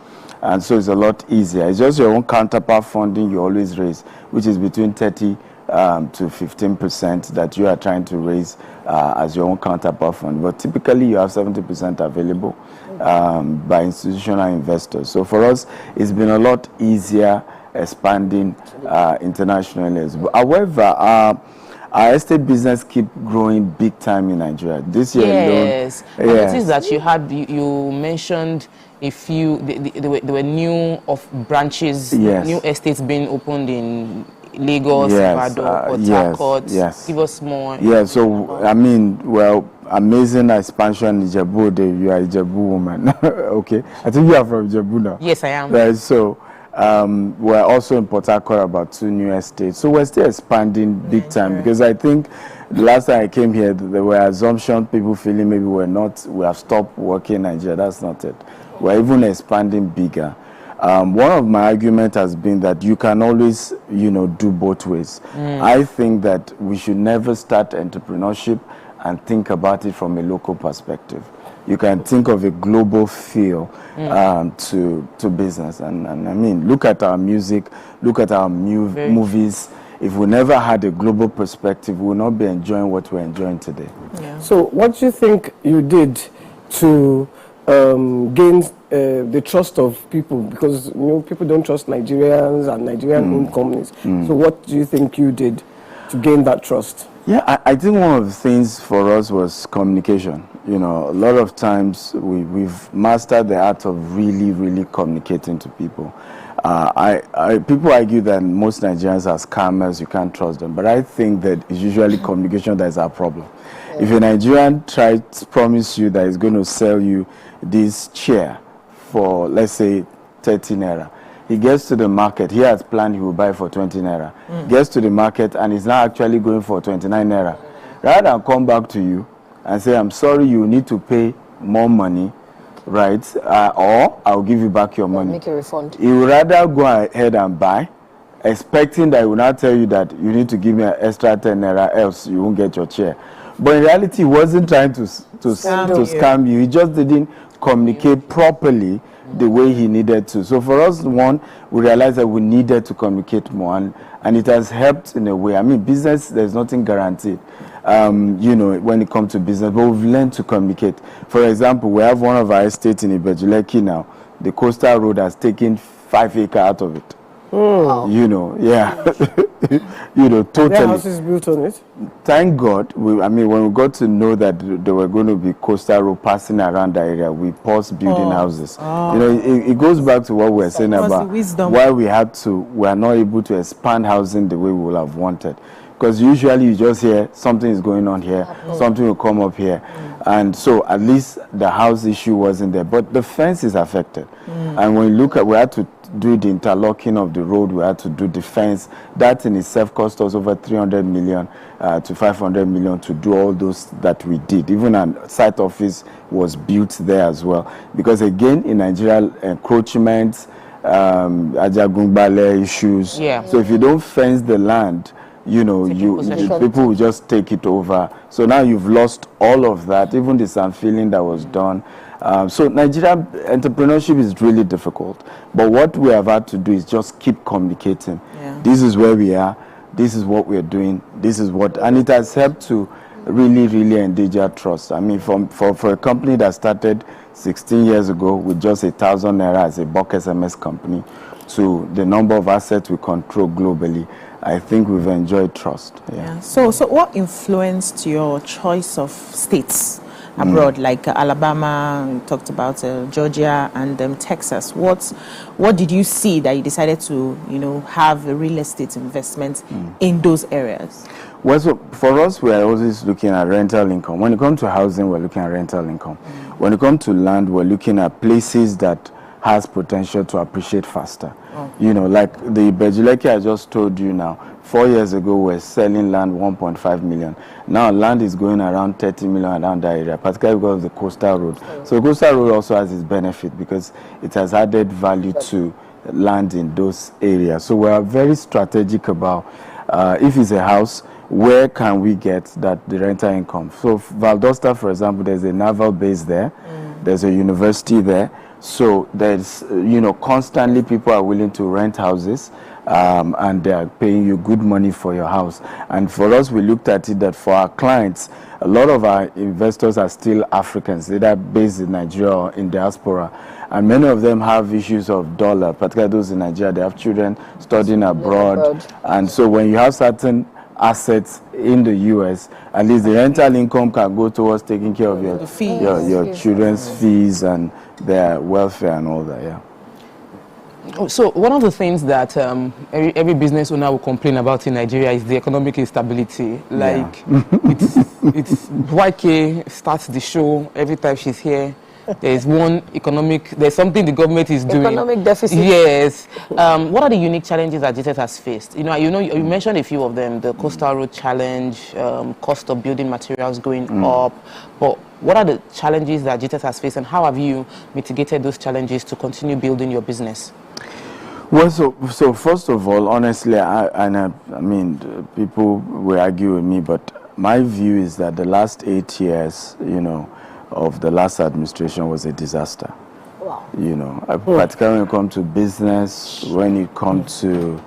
and so it's a lot easier. It's just your own counterpart funding you always raise, which is between 30 to 15% that you are trying to raise as your own counterpart fund. But typically you have 70% available by institutional investors. So for us, it's been a lot easier expanding internationally. However, our estate business keep growing big time in Nigeria. This year yes. Alone, I noticed that you mentioned a few, there were new branches, new estates being opened in Lagos, Ibadan, Port Harcourt. Give us more. Yeah, so amazing expansion in Ijebu. You are a Ijebu woman. Okay, I think you are from Ijebu now. Yes, I am. Right, so we're also in Port Harcourt about 2 new estates. So we're still expanding big time because I think the last time I came here, there were assumptions, people feeling maybe we have stopped working in Nigeria. That's not it. We're even expanding bigger. One of my arguments has been that you can always, do both ways. I think that we should never start entrepreneurship and think about it from a local perspective. You can think of a global feel to business. And I mean, look at our music, look at our movies. If we never had a global perspective, we would not be enjoying what we're enjoying today. Yeah. So what do you think you did to gain the trust of people? Because people don't trust Nigerians and Nigerian-owned companies. So what do you think you did to gain that trust? Yeah, I think one of the things for us was communication. A lot of times we've mastered the art of really, really communicating to people. People argue that most Nigerians are scammers, you can't trust them. But I think that it's usually communication that is our problem. If a Nigerian tries to promise you that he's going to sell you this chair for, let's say, 30 naira, he gets to the market, he has planned he will buy for 20 naira, gets to the market and is now actually going for 29 naira. Rather than come back to you and say, I'm sorry, you need to pay more money, right? Or I'll give you back your money. Make a refund. He would rather go ahead and buy, expecting that he will not tell you that you need to give me an extra 10 naira, else you won't get your chair. But in reality, he wasn't trying to scam you. He just didn't communicate properly the way he needed to. So for us, we realized that we needed to communicate more, and it has helped in a way. I mean, business, there's nothing guaranteed, when it comes to business, but we've learned to communicate. For example, we have one of our estates in Ibejuleki now. The coastal road has taken 5 acres out of it. Totally. Their house is built on it. Thank God. When we got to know that there were going to be coastal road passing around the area, we paused building houses. It goes back to what we were saying about why we are not able to expand housing the way we would have wanted. Because usually you just hear something is going on here, something will come up here. And so at least the house issue wasn't there. But the fence is affected. And when you look at, we had to do the interlocking of the road, we had to do the fence. That in itself cost us over 300 million to 500 million to do all those that we did. Even a site office was built there as well. Because again, in Nigeria, encroachments, Ajagungbale issues. So if you don't fence the land, people will just take it over. So now you've lost all of that, even the sand filling that was done. So Nigeria entrepreneurship is really difficult. But what we have had to do is just keep communicating. Yeah. This is where we are. This is what we are doing. This is what, and it has helped to really endanger trust. I mean, for a company that started 16 years ago with just 1,000 naira as a bulk SMS company to the number of assets we control globally, I think we've enjoyed trust. Yeah. So what influenced your choice of states abroad, like Alabama, you talked about Georgia and Texas? What did you see that you decided to, have a real estate investment in those areas? Well, so for us, we are always looking at rental income. When it comes to housing, we're looking at rental income. When it comes to land, we're looking at places that has potential to appreciate faster. Like the Bejuleke I just told you now, 4 years ago we're selling land 1.5 million. Now land is going around 30 million around that area, particularly because of the coastal road. So the coastal road also has its benefit because it has added value to land in those areas. So we are very strategic about if it's a house, where can we get the rental income? So Valdosta, for example, there's a naval base there, there's a university there. So there's, constantly people are willing to rent houses and they are paying you good money for your house. And for us, we looked at it that for our clients, a lot of our investors are still Africans. They're based in Nigeria or in diaspora. And many of them have issues of dollar, particularly those in Nigeria. They have children studying abroad. And so when you have certain assets in the US, at least the rental income can go towards taking care of your children's fees and their welfare and all that. Yeah. So one of the things that every business owner will complain about in Nigeria is the economic instability. Like it's YK starts the show every time she's here. There's something the government is doing. Economic deficit. Yes. What are the unique challenges that GTS has faced? You mentioned a few of them, the coastal road challenge, cost of building materials going up. But what are the challenges that GTS has faced and how have you mitigated those challenges to continue building your business? Well, so first of all, honestly, I mean, people will argue with me, but my view is that the last 8 years, of the last administration was a disaster. Wow. Particularly when it comes to business, when it comes to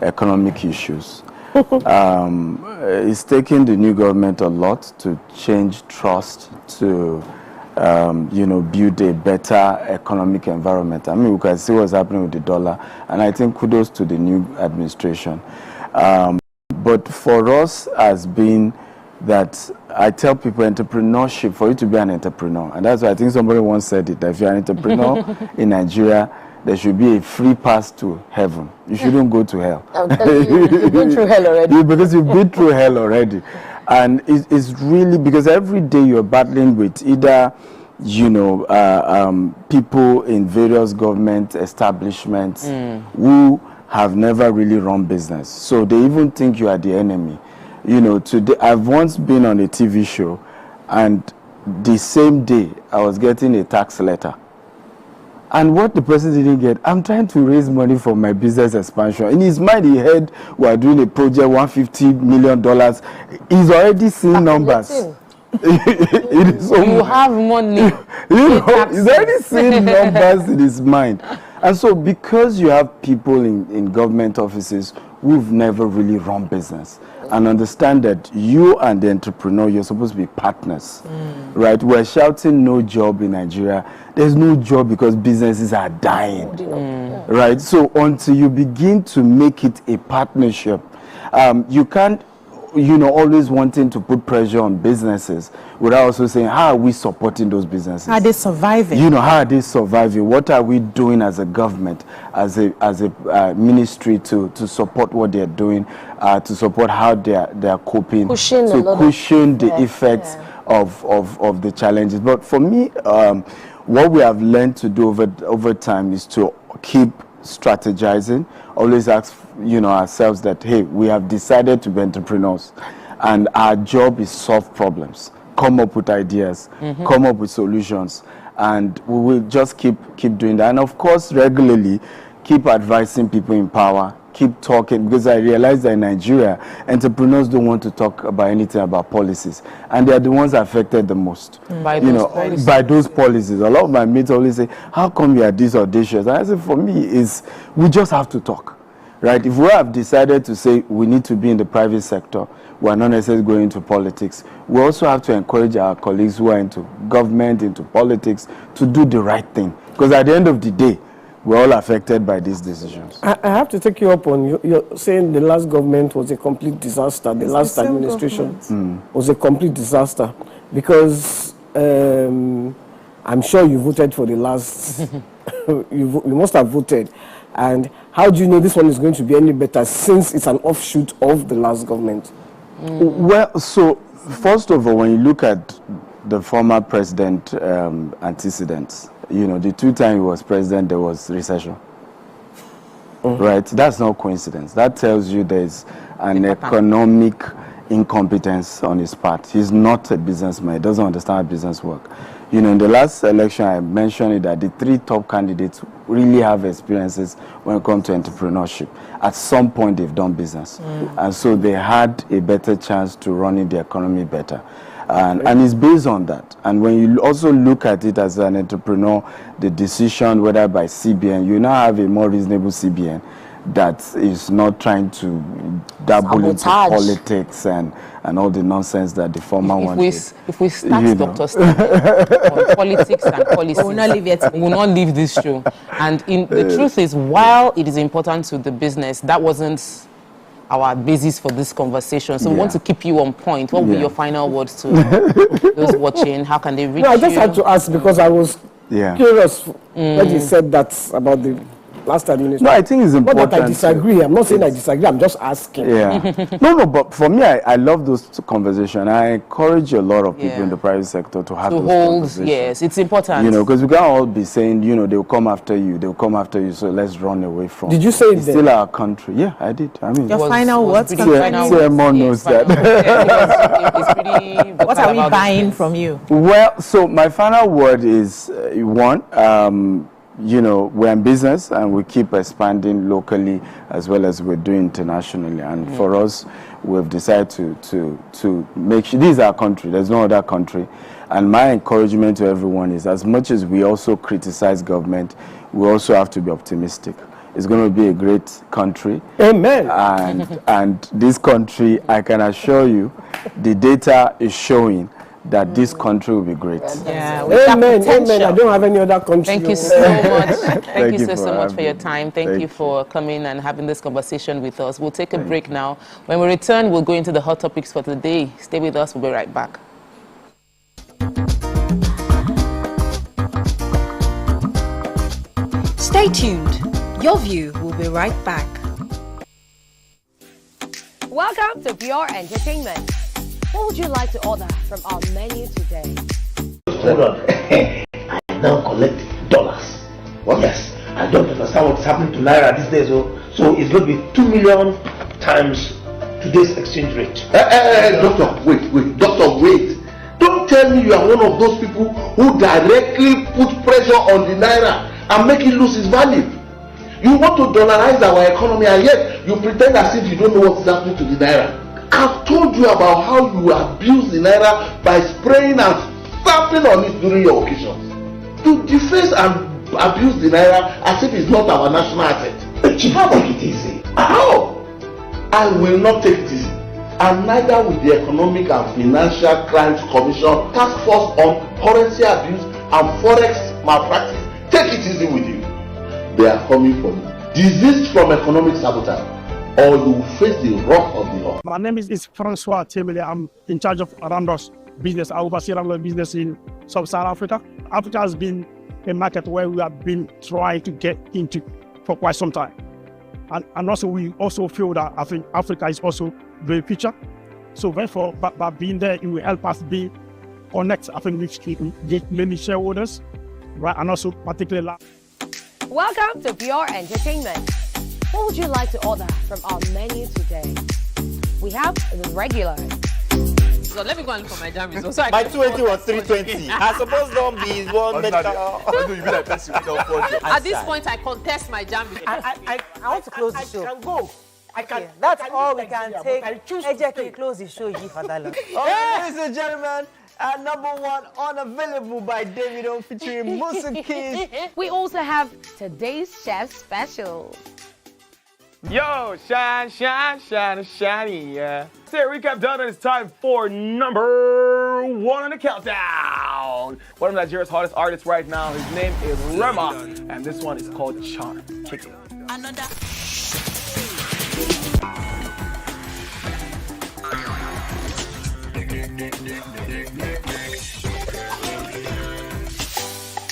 economic issues. It's taken the new government a lot to change trust, to build a better economic environment. I mean, we can see what's happening with the dollar, and I think kudos to the new administration. But for us has been that I tell people entrepreneurship, for you to be an entrepreneur, and that's why I think somebody once said it, that if you're an entrepreneur in Nigeria, there should be a free pass to heaven. You shouldn't go to hell. I'm telling you, you've been through hell already. Because you've been through hell already. And it's really because every day you're battling with either, people in various government establishments who have never really run business. So they even think you are the enemy. Today I've once been on a TV show and the same day I was getting a tax letter. And what the person didn't get, I'm trying to raise money for my business expansion. In his mind, he heard we are doing a project, $150 million. He's already seeing numbers. It is so you have money. He's already seeing numbers in his mind. And so because you have people in government offices who've never really run business and understand that you and the entrepreneur, you're supposed to be partners, right? We're shouting no job in Nigeria. There's no job because businesses are dying, right? So until you begin to make it a partnership, you can't, always wanting to put pressure on businesses without also saying, how are we supporting those businesses? How are they surviving? How are they surviving? What are we doing as a government, as a ministry to support what they're doing, to support how they're coping, to cushion the effects of the challenges. But for me, what we have learned to do over time is to keep strategizing, always ask ourselves that, hey, we have decided to be entrepreneurs and our job is solve problems, come up with ideas, come up with solutions, and we will just keep doing that. And of course, regularly keep advising people in power, keep talking, because I realized that in Nigeria, entrepreneurs don't want to talk about anything about policies, and they are the ones affected the most. By those policies. A lot of my mates always say, how come you are this audacious? And I say, for me, we just have to talk, right? If we have decided to say we need to be in the private sector, we are not necessarily going into politics. We also have to encourage our colleagues who are into government, into politics, to do the right thing, because at the end of the day, we're all affected by these decisions. I have to take you up on you're saying the last government was a complete disaster. The last administration was a complete disaster, because I'm sure you voted for the last. you must have voted. And how do you know this one is going to be any better, since it's an offshoot of the last government? Well, so first of all, when you look at the former president antecedents, the 2 times he was president, there was recession. Right? That's not coincidence. That tells you there's an economic incompetence on his part. He's not a businessman. He doesn't understand how business work. In the last election, I mentioned it, that the 3 top candidates really have experiences when it comes to entrepreneurship. At some point, they've done business. And so they had a better chance to running the economy better. And it's based on that. And when you also look at it as an entrepreneur, the decision, whether by CBN, you now have a more reasonable CBN that is not trying to dabble into politics and all the nonsense that the former one did. If we start Dr. on politics and policies, we will not leave this show. And the truth is, while it is important to the business, that wasn't our basis for this conversation. So we want to keep you on point. What will be your final words to those watching? How can they reach you? I just had to ask, because I was curious when you said that about the last administration. No, I think it's important. Not that I disagree. I'm not saying I disagree. I'm just asking. Yeah. No, but for me, I love those conversations. I encourage a lot of people in the private sector to have those conversations. Yes, it's important. Because we can't all be saying, they'll come after you. They'll come after you. So let's run away from. Did you say it's still our country? Yeah, I did. I mean, your final words. CMO knows that. What are we buying from you? Well, so my final word is one. We're in business and we keep expanding locally as well as we're doing internationally. And for us, we've decided to make sure this is our country. There's no other country. And my encouragement to everyone is, as much as we also criticize government, we also have to be optimistic. It's going to be a great country. Amen. And this country, I can assure you, the data is showing that this country will be great. Yeah, amen. I don't have any other country. Thank you so much. Thank you so much for your time. Thank you for coming and having this conversation with us. We'll take a break now. When we return, we'll go into the hot topics for today. Stay with us. We'll be right back. Stay tuned. Your View will be right back. Welcome to Pure Entertainment. What would you like to order from our menu today? Hold on. I now collect dollars. What? Yes. I don't understand what's happening to Naira these days. So it's going to be 2 million times today's exchange rate. Doctor, wait. Doctor, wait. Don't tell me you are one of those people who directly put pressure on the Naira and make it lose its value. You want to dollarize our economy, and yet you pretend as if you don't know what is happening to the Naira. I've told you about how you abuse the Naira by spraying and stamping on it during your occasions. To deface and abuse the Naira as if it's not our national asset. Chief, how take it easy? How? I will not take it easy. And neither will the Economic and Financial Crimes Commission Task Force on Currency Abuse and Forex Malpractice take it easy with you. They are coming from disease from economic sabotage, or you will face the wrath of the law. My name is Francois Temele. I'm in charge of Randos business. I oversee Randos business in Sub-Saharan Africa. Africa has been a market where we have been trying to get into for quite some time. And also we also feel that I think Africa is also the future. So therefore, by being there, it will help us connect, I think, with many shareholders, right? And also particularly. Welcome to Pure Entertainment. What would you like to order from our menu today? We have the regulars, So let me go and look for my jam results. So My 20 was 320. I suppose don't be one medical. At this point, I contest my jam results. I want to close the show. I can go. I can. That's I all we leave can Nigeria, take. but I choose to Ejeki, stay. close the show here for that long. Ladies and gentlemen, number one, Unavailable by Davido featuring Musa Keys. We also have today's chef special. Yo, shiny, yeah. Say recap done, and it's time for number one on the countdown. One of Nigeria's hottest artists right now, his name is Rema, and this one is called Charm. Kick it. Another.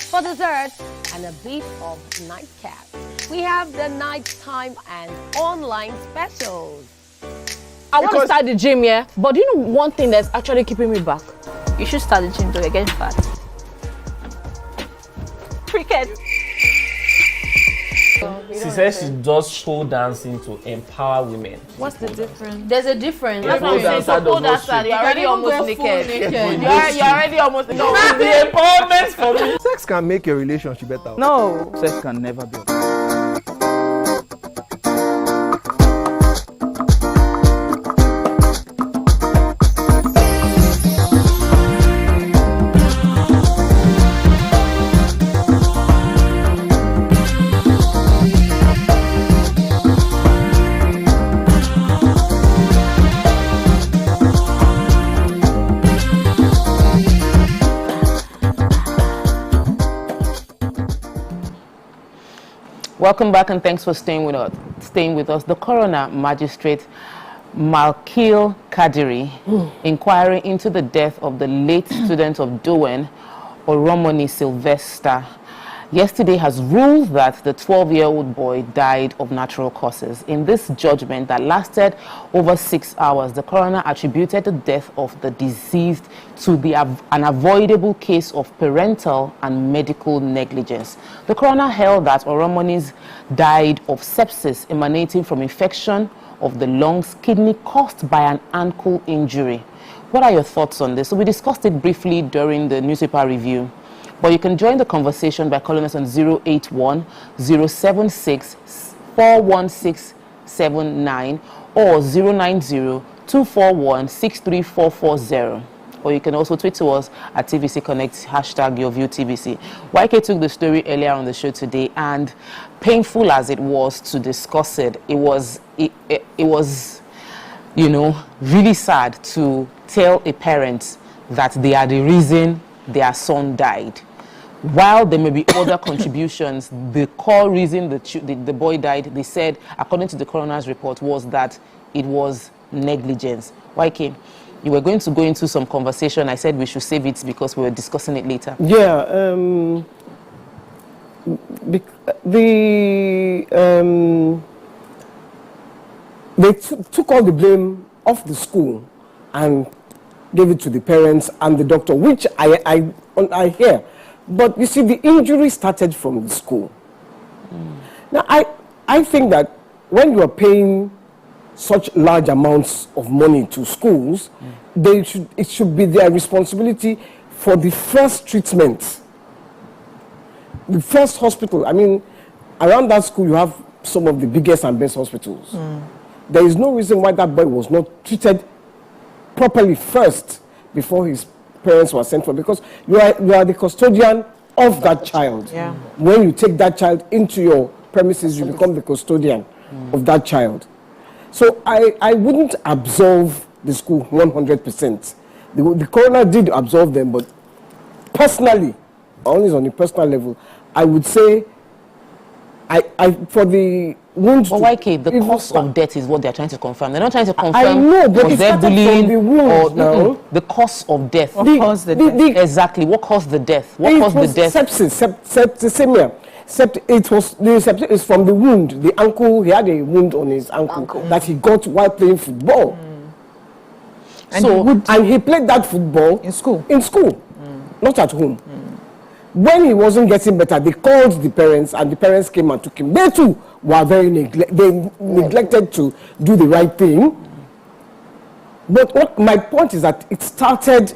For dessert and a bit of nightcap, we have the nighttime and online specials. I want to start the gym, yeah? But do you know one thing that's actually keeping me back? You should start the gym to get fat. Cricket. She says she does pole dancing to empower women. What's the difference? There's a difference. Yeah, That's what I'm saying. So pole dancer, you're already almost naked. You're already almost naked. No, the empowerment for me. Sex can make a relationship better. No, sex can never be. Welcome back and thanks for staying with us. The coroner magistrate Malkil Kadiri inquiring into the death of the late student of Dunamis Oromoni Sylvester yesterday has ruled that the 12-year-old boy died of natural causes. In this judgment that lasted over 6 hours, the coroner attributed the death of the deceased to the unavoidable case of parental and medical negligence. The coroner held that Oromoni's died of sepsis emanating from infection of the lungs, kidney caused by an ankle injury. What are your thoughts on this? So we discussed it briefly during the newspaper review. But you can join the conversation by calling us on 081-076-41679 or 090-241-63440. Or you can also tweet to us at TVC Connect, #YourViewTVC. YK took the story earlier on the show today, and painful as it was to discuss it, it was, you know, really sad to tell a parent that they are the reason their son died. While there may be other contributions, the core reason the boy died, they said, according to the coroner's report, was that it was negligence. YK, you were going to go into some conversation. I said we should save it because we were discussing it later. Yeah, they took all the blame off the school and gave it to the parents and the doctor, which I hear. But you see, the injury started from the school. Now, I think that when you are paying such large amounts of money to schools, it should be their responsibility for the first treatment. The first hospital. I mean, around that school, you have some of the biggest and best hospitals. There is no reason why that boy was not treated properly first before his parents were sent for, because you are the custodian of that child. Yeah. When you take that child into your premises, you become the custodian of that child. So I wouldn't absolve the school 100%. The coroner did absolve them, but personally, only on a personal level, I would say for the wounds. Well, YK, the cause of death is what they're trying to confirm. They're not trying to confirm. I know, but was it there started bullying from the wounds now. The cause of death. What caused the death? Exactly. What caused the death? What caused the death? Sepsis, septicemia. It's from the wound, the ankle. He had a wound on his ankle that he got while playing football. And he played that football in school. Not at home. When he wasn't getting better, they called the parents, and the parents came and took him. They too were very neglected to do the right thing. But what my point is that it started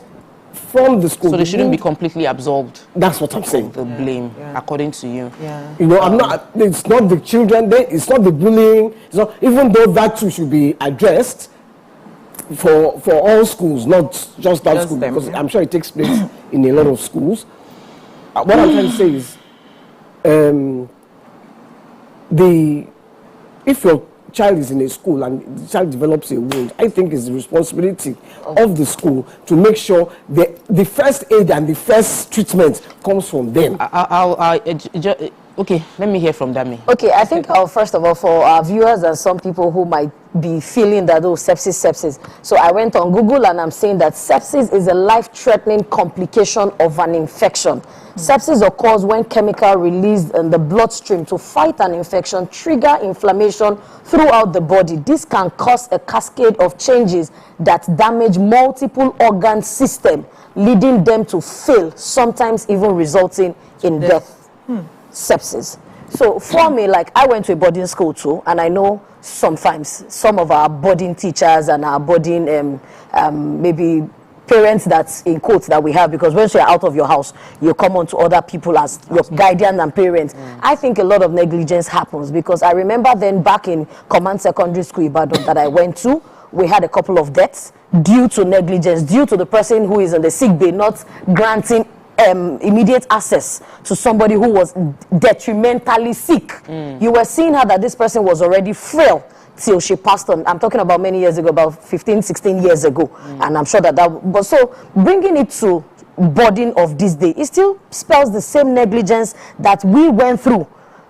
from the school. So they shouldn't be completely absolved. That's what I'm saying. The blame, according to you. Yeah. You know, I'm not. It's not the children. It's not the bullying. It's not, even though that too should be addressed for all schools, not just that school, because I'm sure it takes place in a lot of schools. What I'm trying to say is, if your child is in a school and the child develops a wound, I think it's the responsibility of the school to make sure the first aid and the first treatment comes from them. Okay, let me hear from Dami. Okay, I think first of all, for our viewers and some people who might be feeling that, oh, sepsis. So I went on Google and I'm saying that sepsis is a life-threatening complication of an infection. Sepsis occurs when chemical released in the bloodstream to fight an infection, trigger inflammation throughout the body. This can cause a cascade of changes that damage multiple organ systems, leading them to fail, sometimes even resulting in death. Sepsis. So for me, like, I went to a boarding school too, and I know sometimes some of our boarding teachers and our boarding maybe parents that's in quotes that we have, because once you're out of your house, you come on to other people as your guardian and parents. I think a lot of negligence happens, because I remember then back in Command Secondary School Ibadan that I went to, we had a couple of deaths due to negligence, due to the person who is on the sick bay not granting immediate access to somebody who was detrimentally sick. You were seeing her that this person was already frail till she passed on. I'm talking about many years ago, about 15, 16 years ago. And I'm sure but so bringing it to boarding of this day, it still spells the same negligence that we went through.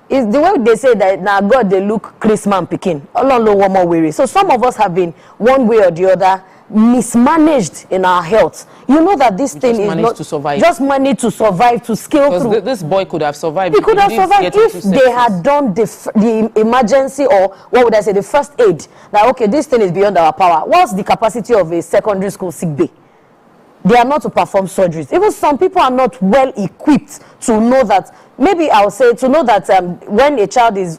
It's the way they say that now God they look Christmas picking. One more weary. So some of us have been one way or the other mismanaged in our health. You know that this thing is not to survive. Just money to survive, to scale through. This boy could have survived. He could have survived if they had done the emergency, or what would I say, the first aid. That okay, this thing is beyond our power. What's the capacity of a secondary school sick bay? They are not to perform surgeries. Even some people are not well equipped to know that. Maybe I'll say to know that when a child is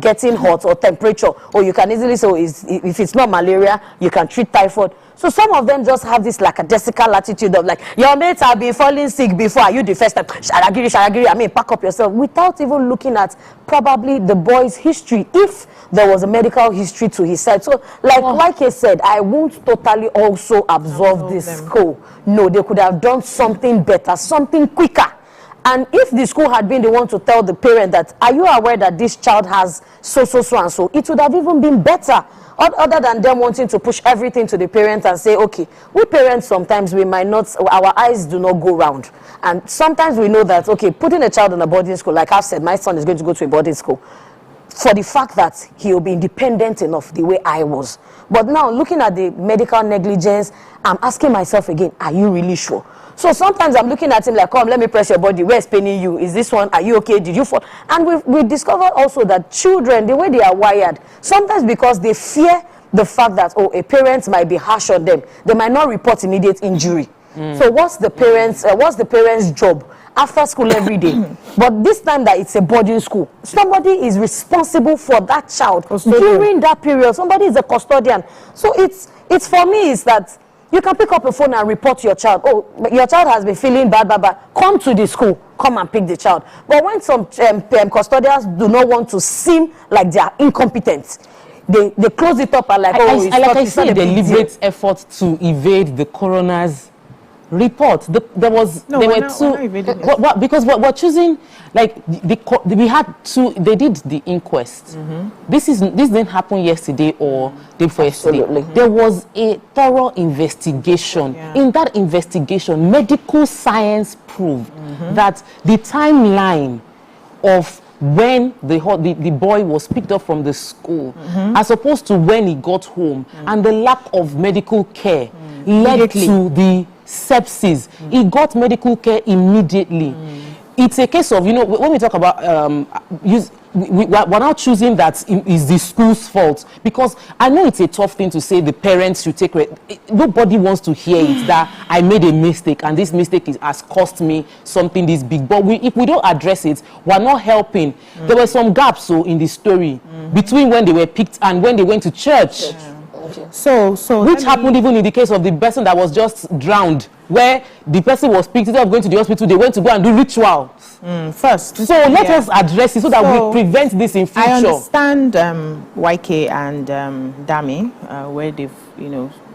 getting hot or temperature, or you can easily say, if it's not malaria, you can treat typhoid. So some of them just have this lackadaisical attitude of like, your mates have been falling sick before, are you the first time? Sharagiri, I mean, pack up yourself, without even looking at probably the boy's history, if there was a medical history to his side. So like I said, I won't totally also absolve this school. No, they could have done something better, something quicker. And if the school had been the one to tell the parent that, are you aware that this child has so, and so, it would have even been better. Other than them wanting to push everything to the parents and say, okay, we parents sometimes we might not, our eyes do not go round. And sometimes we know that, okay, putting a child in a boarding school, like I've said, my son is going to go to a boarding school, for the fact that he will be independent enough the way I was. But now, looking at the medical negligence, I'm asking myself again, are you really sure? So sometimes I'm looking at him like, come, let me press your body. Where's paining you? Is this one? Are you okay? Did you fall? And we discovered also that children, the way they are wired, sometimes because they fear the fact that, oh, a parent might be harsh on them, they might not report immediate injury. So what's the parents' job? After school every day. But this time that it's a boarding school, somebody is responsible for that child during that period. Somebody is a custodian. So it's for me is that you can pick up a phone and report your child. Oh, your child has been feeling bad. Come to the school. Come and pick the child. But when some custodians do not want to seem like they are incompetent, they close it up and like, I see a deliberate effort to evade the coroner's report. There were two because we're choosing, like, we had two. They did the inquest. This didn't happen yesterday or day before yesterday. There was a thorough investigation. In that investigation, medical science proved that the timeline of when the boy was picked up from the school, as opposed to when he got home, and the lack of medical care led to the sepsis. He got medical care immediately. It's a case of, when we talk about we're now choosing that is the school's fault, because I know it's a tough thing to say the parents should take nobody wants to hear it that I made a mistake and this mistake has cost me something this big, but if we don't address it, we're not helping. There were some gaps in the story between when they were picked and when they went to church. Which happened even in the case of the person that was just drowned, where the person was picked, instead of going to the hospital, they went to go and do rituals first. So let us address it so that we prevent this in future. I understand YK and Dami, where they've,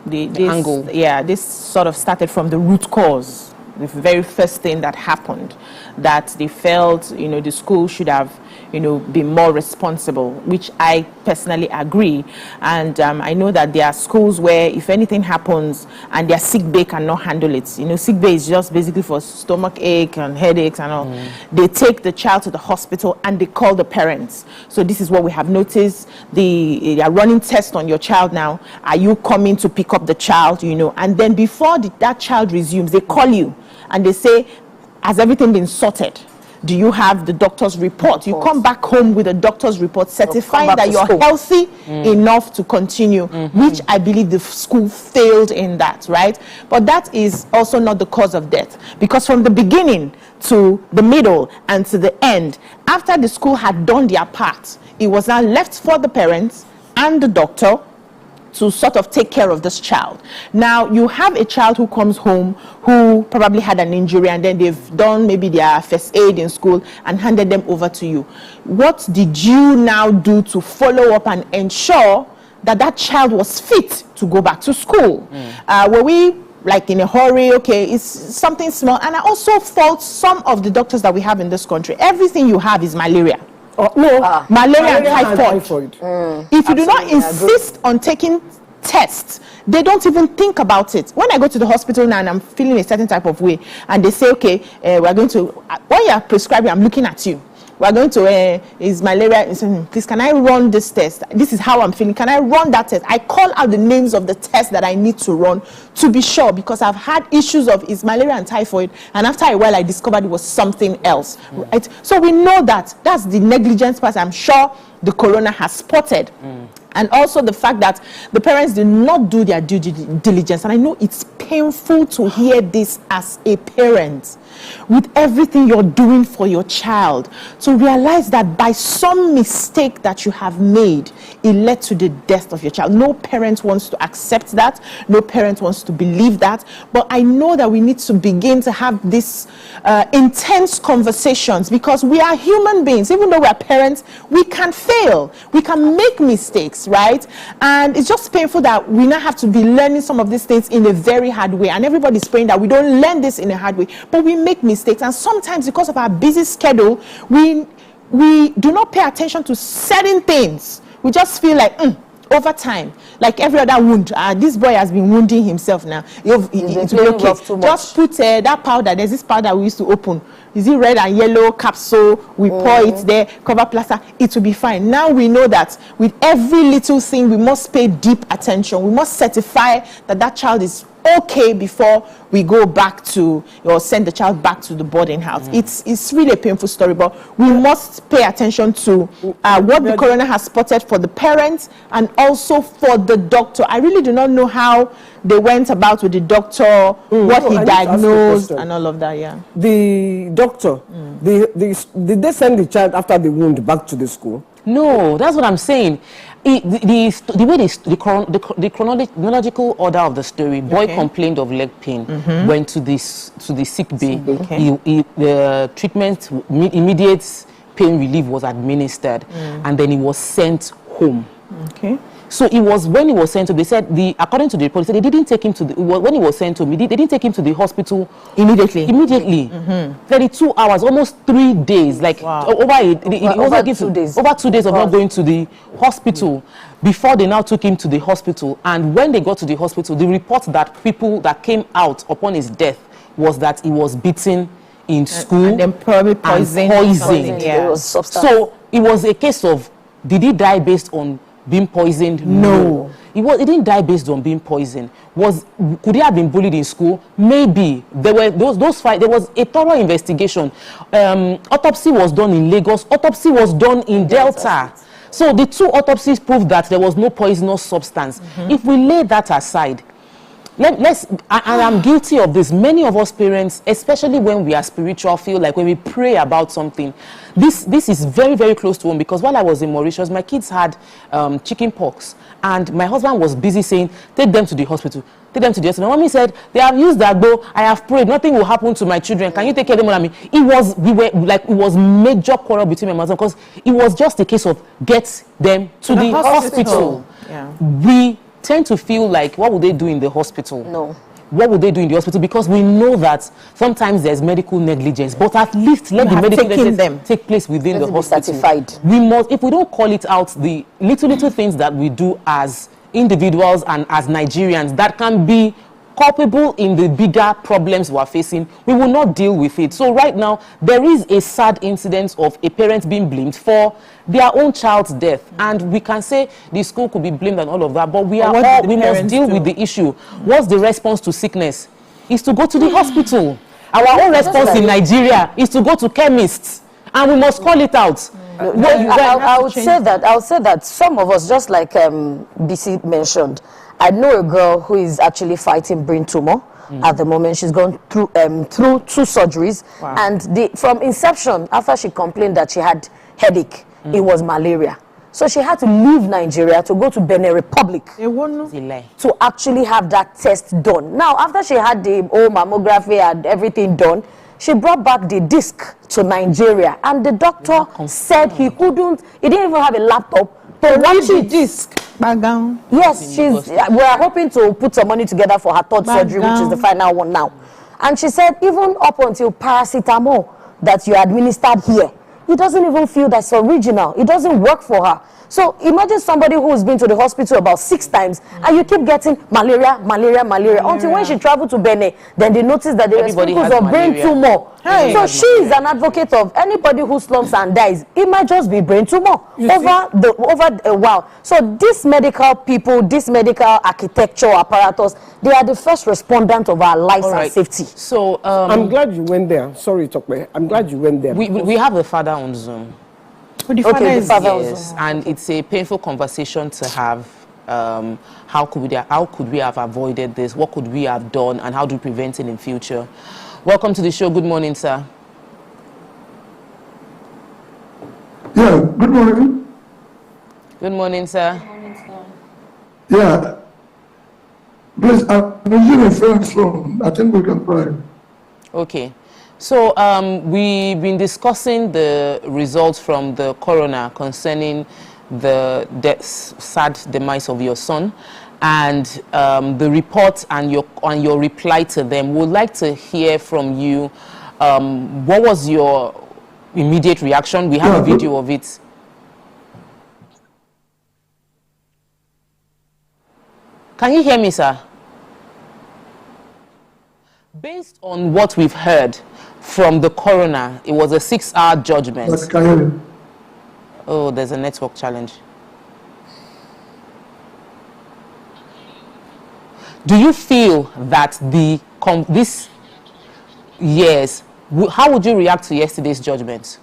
the angle. Yeah, this sort of started from the root cause, the very first thing that happened, that they felt, the school should have, be more responsible, which I personally agree. And I know that there are schools where if anything happens and their sick bay cannot handle it, sick bay is just basically for stomach ache and headaches and all. They take the child to the hospital and they call the parents. So this is what we have noticed. They are running tests on your child now. Are you coming to pick up the child, And then before that child resumes, they call you and they say, has everything been sorted? Do you have the doctor's report? You come back home with a doctor's report certifying that you're healthy enough to continue, which I believe the school failed in that, right? But that is also not the cause of death, because from the beginning to the middle and to the end, after the school had done their part, it was now left for the parents and the doctor to sort of take care of this child. Now, you have a child who comes home who probably had an injury and then they've done maybe their first aid in school and handed them over to you. What did you now do to follow up and ensure that that child was fit to go back to school? Were we like in a hurry? Okay, it's something small. And I also fault some of the doctors that we have in this country. Everything you have is malaria. Malaria and typhoid. If you do not insist on taking tests, they don't even think about it. When I go to the hospital now and I'm feeling a certain type of way, and they say, okay, we're going to, when you're prescribing, I'm looking at you. We're going to, is malaria, please, can I run this test? This is how I'm feeling. Can I run that test? I call out the names of the tests that I need to run to be sure, because I've had issues of is malaria and typhoid, and after a while I discovered it was something else. Right? So we know that that's the negligence part I'm sure the coroner has spotted. And also the fact that the parents did not do their due diligence. And I know it's painful to hear this as a parent, with everything you're doing for your child, to realize that by some mistake that you have made, it led to the death of your child. No parent wants to accept that. No parent wants to believe that. But I know that we need to begin to have these intense conversations, because we are human beings. Even though we are parents, we can fail. We can make mistakes, right? And it's just painful that we now have to be learning some of these things in a very hard way. And everybody's praying that we don't learn this in a hard way. But we make mistakes. And sometimes because of our busy schedule, we do not pay attention to certain things. We just feel like, over time, like every other wound, this boy has been wounding himself now. It's okay. Just put that powder. There's this powder we used to open. Is it red and yellow capsule? We pour it there, cover plaster. It will be fine. Now we know that with every little thing, we must pay deep attention. We must certify that that child is okay before we go back to, or send the child back to the boarding house. It's really a painful story, but we must pay attention to what the coroner has spotted for the parents and also for the doctor. I really do not know how they went about with the doctor, what he diagnosed and all of that. Yeah. The doctor, did they send the child after the wound back to the school? No, that's what I'm saying. The way the chronological order of the story, boy complained of leg pain, went to the sick bay. The treatment, immediate pain relief was administered, and then he was sent home. Okay. So it was when he was sent to, they said, according to the report, they said they didn't take him to when he was sent to me, they didn't take him to the hospital immediately. 32 hours, almost 3 days, like over 2 days. Over 2 days of not going to the hospital before they now took him to the hospital. And when they got to the hospital, the report that people that came out upon his death was that he was beaten in school and then probably poisoned. Yeah. So it was a case of, did he die based on being poisoned? No. He didn't die based on being poisoned. Could he have been bullied in school? Maybe. There were those fights. There was a thorough investigation. Autopsy was done in Lagos. Autopsy was done in Delta. So the two autopsies proved that there was no poisonous substance. If we lay that aside, and I'm guilty of this. Many of us parents, especially when we are spiritual, feel like when we pray about something, this is very, very close to home, because while I was in Mauritius, my kids had chicken pox, and my husband was busy saying, take them to the hospital. Take them to the hospital. My mommy said, they have used that bow. I have prayed. Nothing will happen to my children. Can you take care of them? I mean, it was major quarrel between my mother, because it was just a case of get them to the hospital. Yeah. We tend to feel like, what would they do in the hospital? No. What would they do in the hospital? Because we know that sometimes there's medical negligence, but at least let the medical negligence take place within the hospital. Certified. We must, if we don't call it out, the little things that we do as individuals and as Nigerians that can be culpable in the bigger problems we are facing, we will not deal with it. So right now, there is a sad incident of a parent being blamed for their own child's death. And we can say the school could be blamed and all of that, but we must deal with the issue. What's the response to sickness? Is to go to the hospital. Our own response in Nigeria is to go to chemists, and we must call it out. I would say that some of us, just like BC mentioned, I know a girl who is actually fighting brain tumor at the moment. She's gone through 2 surgeries. Wow. And from inception, after she complained that she had headache, it was malaria. So she had to leave Nigeria to go to Benin Republic to actually have that test done. Now, after she had the whole mammography and everything done, she brought back the disc to Nigeria, and the doctor said he didn't even have a laptop to watch the disc. Yes, we are hoping to put some money together for her 3rd surgery, which is the final one now. And she said even up until paracetamol that you administered here, he doesn't even feel that's original. It doesn't work for her. So imagine somebody who's been to the hospital about 6 times, and you keep getting malaria, until when she traveled to Benin, then they noticed that there were sprinkles of brain tumor. Hey. So she is an advocate of anybody who slumps and dies. It might just be brain tumor over a while. So these medical people, this medical architecture apparatus, they are the first respondent of our lives and safety. So I'm glad you went there. Sorry, Tokwe. I'm glad you went there. We have the father on Zoom. The father is and it's a painful conversation to have. How could we have avoided this? What could we have done, and how do we prevent it in future? Welcome to the show. Good morning, sir. Yeah, good morning. Good morning, sir. Yeah. Please, I'm using a friend's phone. I think we can try. Okay. So we've been discussing the results from the coroner concerning the sad demise of your son, and the report and your reply to them. We'd like to hear from you. What was your immediate reaction? We have a video of it. Can you hear me, sir? Based on what we've heard from the coroner, it was a 6-hour judgment. Oh, there's a network challenge. Do you feel that how would you react to yesterday's judgment?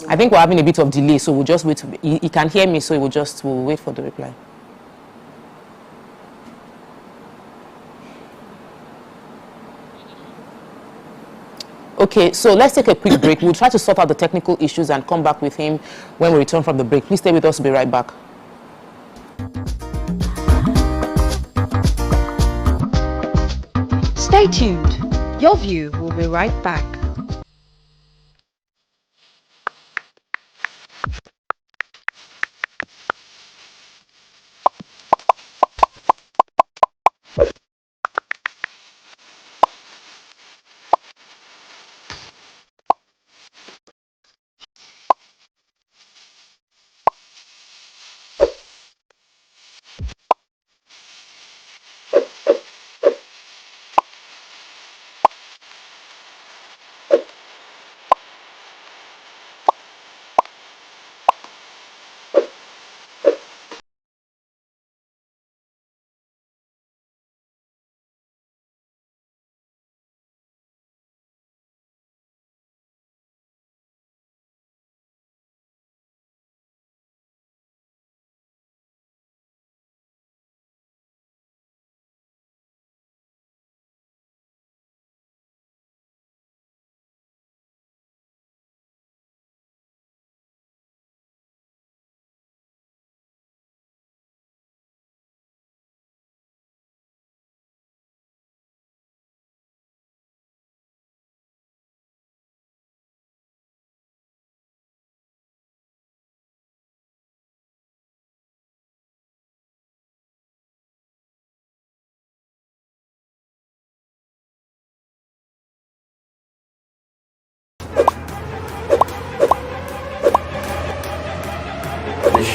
I think we're having a bit of delay, so we'll just wait. He can hear me, so we'll wait for the reply. Okay, so let's take a quick break. We'll try to sort out the technical issues and come back with him when we return from the break. Please stay with us. We'll be right back. Stay tuned. Your View will be right back.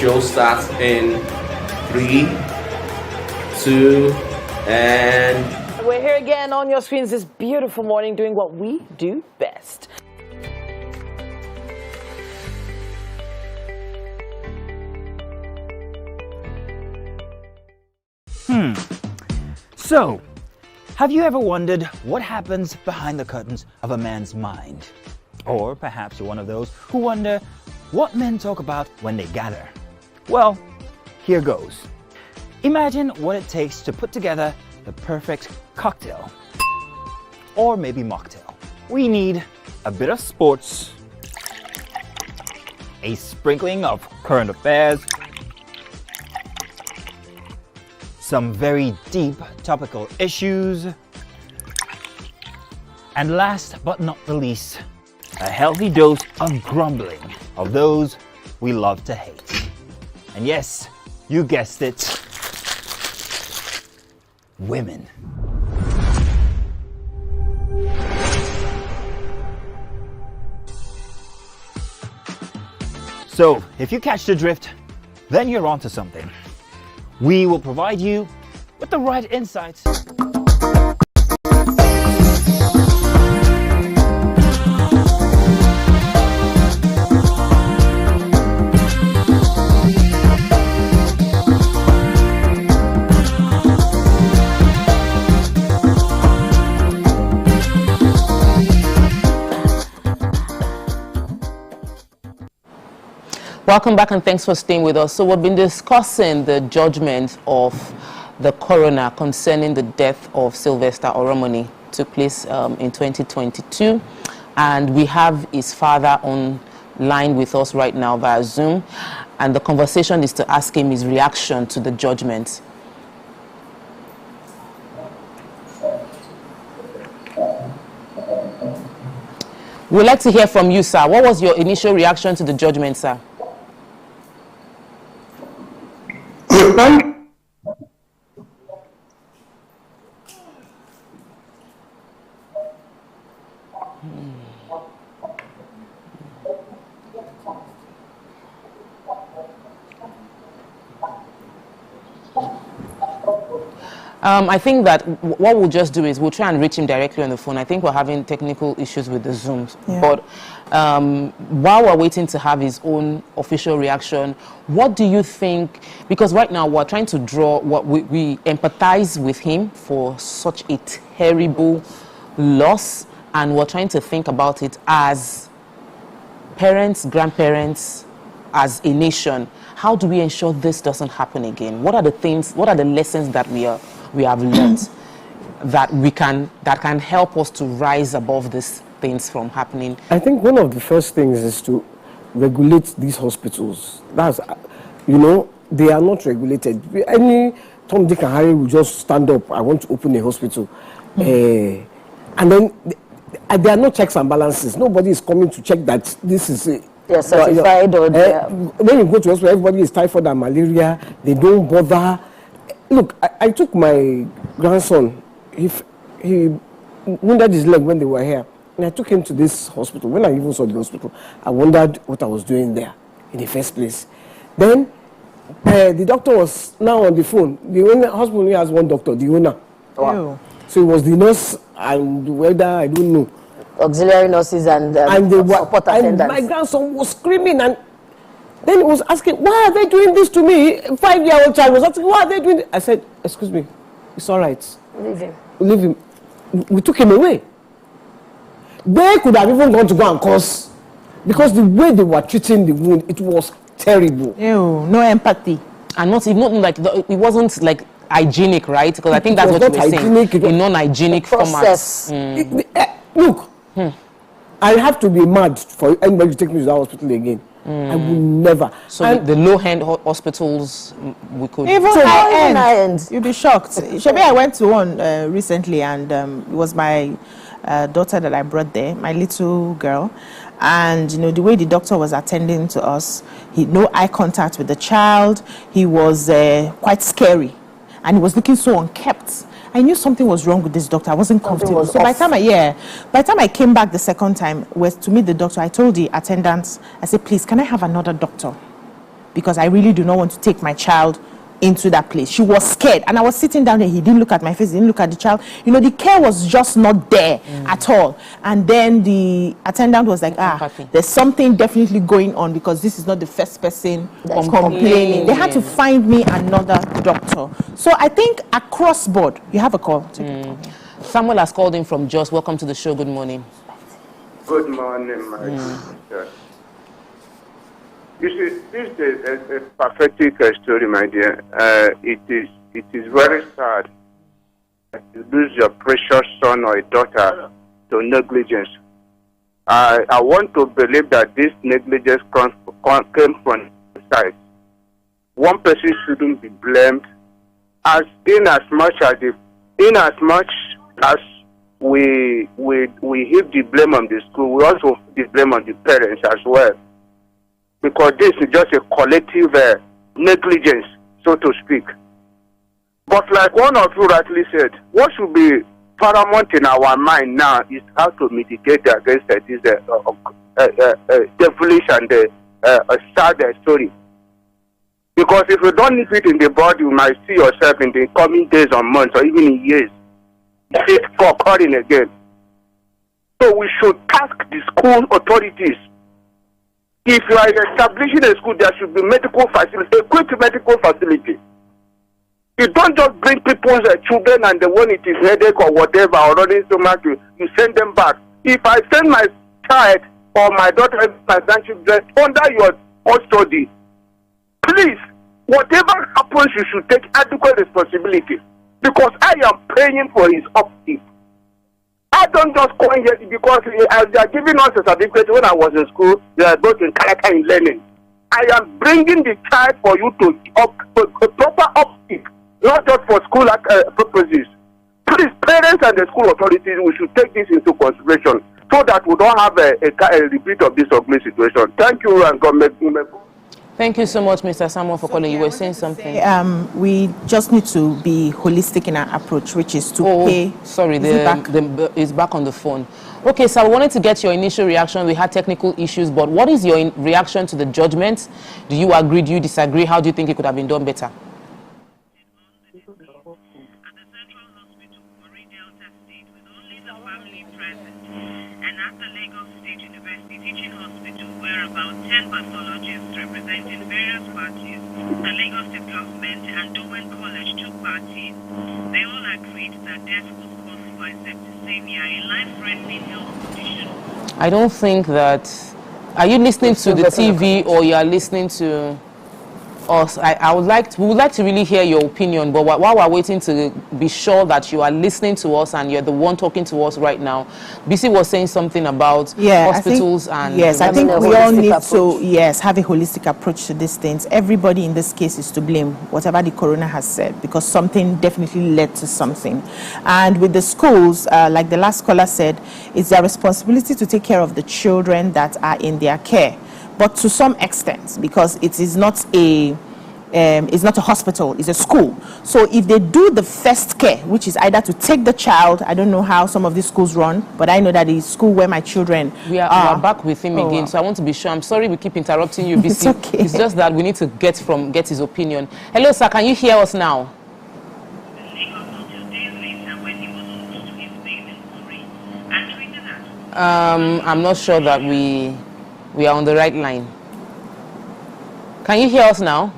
show starts in 3, 2, and... We're here again on your screens this beautiful morning doing what we do best. So, have you ever wondered what happens behind the curtains of a man's mind? Or perhaps you're one of those who wonder what men talk about when they gather. Well, here goes. Imagine what it takes to put together the perfect cocktail. Or maybe mocktail. We need a bit of sports, a sprinkling of current affairs, some very deep topical issues, and last but not the least, a healthy dose of grumbling of those we love to hate. And yes, you guessed it, women. So, if you catch the drift, then you're onto something. We will provide you with the right insights. Welcome back and thanks for staying with us. So we've been discussing the judgment of the coroner concerning the death of Sylvester Oromoni. Took place in 2022, and we have his father online with us right now via Zoom, and the conversation is to ask him his reaction to the judgment. We'd like to hear from you, sir. What was your initial reaction to the judgment, sir? I think that what we'll just do is we'll try and reach him directly on the phone. I think we're having technical issues with the Zooms. Yeah. But while we're waiting to have his own official reaction, what do you think? Because right now we're trying to draw what we empathize with him for such a terrible loss, and we're trying to think about it as parents, grandparents, as a nation. How do we ensure this doesn't happen again? What are the things, what are the lessons that we have learned that can help us to rise above these things from happening? I think one of the first things is to regulate these hospitals. That's, you know, they are not regulated. Any Tom, Dick and Harry will just stand up, I want to open a hospital. And then there are no checks and balances. Nobody is coming to check that this is certified or when you go to hospital, everybody is typhoid and malaria. They don't bother. Look, I took my grandson. He wounded his leg when they were here, and I took him to this hospital. When I even saw the hospital, I wondered what I was doing there in the first place. Then the doctor was now on the phone. The only hospital only has one doctor, the owner. Wow. So it was the nurse and the weather, I don't know. Auxiliary nurses and support attendants. And my grandson was screaming, and then he was asking, why are they doing this to me? 5-year-old child was asking, why are they doing this? I said, excuse me, it's all right. Leave him. Leave him. We took him away. They could have even gone to go and cause, because the way they were treating the wound, it was terrible. Ew, no empathy. And not like, it wasn't like hygienic, right? Because I think that's what you were saying. In non-hygienic formats. Look, I have to be mad for anybody to take me to that hospital again. I will never. So the low-end hospitals, we could... Even high-end. You'll be shocked. Shebi, I went to one recently, and it was my daughter that I brought there, my little girl. And, you know, the way the doctor was attending to us, no eye contact with the child. He was quite scary. And he was looking so unkempt. I knew something was wrong with this doctor. I wasn't comfortable. So by the time I came back the second time to meet the doctor, I told the attendants, I said, please, can I have another doctor? because I really do not want to take my child into that place. She was scared, and I was sitting down there. He didn't look at my face, he didn't look at the child. You know, the care was just not there at all. And then the attendant was like, there's something definitely going on, because this is not the first person complaining. They had to find me another doctor. So I think across board, you have a call. Samuel has called in from Jos. Welcome to the show. Good morning. Good morning, my sister. You see, this is a pathetic story, my dear. It is very sad that you lose your precious son or a daughter to negligence. I want to believe that this negligence came from both sides. One person shouldn't be blamed, in as much as we heap the blame on the school, we also heap the blame on the parents as well. Because this is just a collective negligence, so to speak. But like one of you rightly said, what should be paramount in our mind now is how to mitigate against this devilish and sad story. Because if you don't nip it in the bud, you might see yourself in the coming days or months or even in years it's occurring again. So we should task the school authorities. If you are establishing a school, there should be medical facility, equipped medical facility. You don't just bring people's children and when it is headache or whatever or running stomach, you send them back. If I send my child or my daughter, my grandchildren under your custody, please, whatever happens, you should take adequate responsibility. Because I am praying for his upkeep. I don't just go in here because they are giving us a certificate when I was in school, they are both in character in learning. I am bringing the child for you to a proper upkeep, not just for school purposes. Please, parents and the school authorities, we should take this into consideration so that we don't have a repeat of this ugly situation. Thank you, and God make you. Thank you so much, Mr. Samuel, for calling. You were saying something. We just need to be holistic in our approach, which is to pay. Sorry, it's back on the phone. Okay, so I wanted to get your initial reaction. We had technical issues, but what is your reaction to the judgment? Do you agree? Do you disagree? How do you think it could have been done better? About 10 pathologists representing various parties, the Lagos State government and Dowen College took parties. They all agreed that death was caused by septicemia, a life-threatening health condition. I don't think that... Are you listening to the TV or you are listening to us? We would like to really hear your opinion, but while we're waiting to be sure that you are listening to us and you're the one talking to us right now, BC was saying something about hospitals and... Yes, I think we all need to, have a holistic approach to these things. Everybody in this case is to blame, whatever the coroner has said, because something definitely led to something. And with the schools, like the last caller said, it's their responsibility to take care of the children that are in their care. But to some extent, because it is not a hospital, it's a school. So if they do the first care, which is either to take the child, I don't know how some of these schools run, but I know that the school where my children we are back with him again. So I want to be sure. I'm sorry we keep interrupting you, BC. It's okay. It's just that we need to get his opinion. Hello, sir. Can you hear us now? I'm not sure that we are on the right line. Can you hear us now?